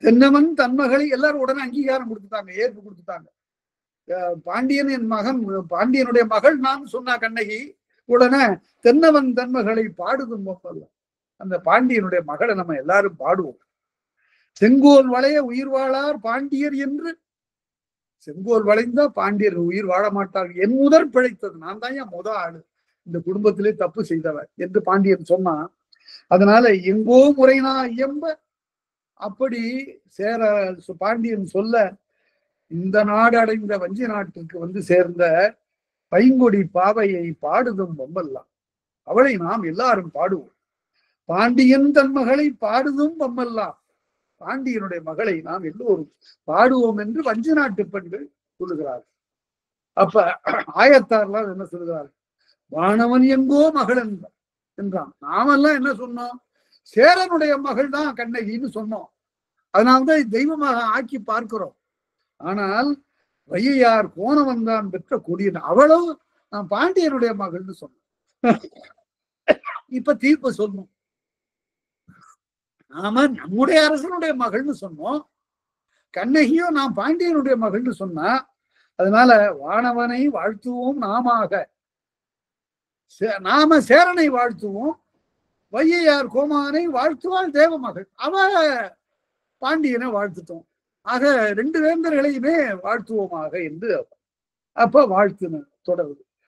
தென்னவன் தன்மகளை எல்லாரும் உடனே அங்கீகாரம் கொடுத்துட்டாங்க, ஏற்பு கொடுத்துட்டாங்க. பாண்டியனுடைய மகள் நான் சொன்னா கண்ணகி, உடனே தென்னவன் தன்மகளை பாடுதும் அந்த பாண்டியனுடைய மகளை நம்ம எல்லாரும் பாடுவோம். செங்கோல் வளைய உயிர் வாழார் பாண்டியர் என்று. செங்கோல் வளைந்தா பாண்டியர் உயிர் வாழ மாட்டார்கள். என் முதற் பிழைத்தது, நான் தான் என் ஆளு இந்த குடும்பத்திலே தப்பு செய்தவர் என்று பாண்டியன் சொன்னான். அதனால எங்கோ முறைனா இயம்ப அப்படி பாண்டியன் சொல்ல இந்த நாடு அடைந்த வஞ்சி நாட்டுக்கு வந்து சேர்ந்த பைங்கொடி பாவையை பாடுதும் பொம்மல்லாம், அவளை நாம் எல்லாரும் பாடுவோம். பாண்டியன் தன் மகளை பாடுதும் பொம்மல்லாம், பாண்டியனுடைய மகளை நாம் எல்லோரும் பாடுவோம் என்று வஞ்சி நாட்டு பெண்கள் சொல்லுகிறார்கள். அப்ப ஆயத்தார்லாம் என்ன சொல்லுகிறார்கள்? வானவன் எங்கோ மகள் என்றான். நாமெல்லாம் என்ன சொன்னோம்? சேரனுடைய மகள் தான் கண்ணகின்னு சொன்னோம். அதனால்தான் தெய்வமாக ஆக்கி பார்க்கிறோம். ஆனால் வையார் கோணவன் தான் பெற்ற கொடியன், அவளும் நான் பாண்டியனுடைய மகள்னு சொன்னோம். இப்ப தீர்ப்பு சொல்லணும். நாம நம்முடைய அரசனுடைய மகள்னு சொன்னோம், கண்ணகியும் நாம் பாண்டியனுடைய மகள்னு சொன்னா, அதனால வானவனை வாழ்த்துவோம் நாமாக, நாம சேரனை வாழ்த்துவோம், வையையார் கோமானை வாழ்த்துவாள் தேவ மகள், அவ பாண்டியனை வாழ்த்துட்டோம். ஆக ரெண்டு வேந்தர்களையுமே வாழ்த்துவோமாக என்று அப்ப வாழ்த்து தொடருது.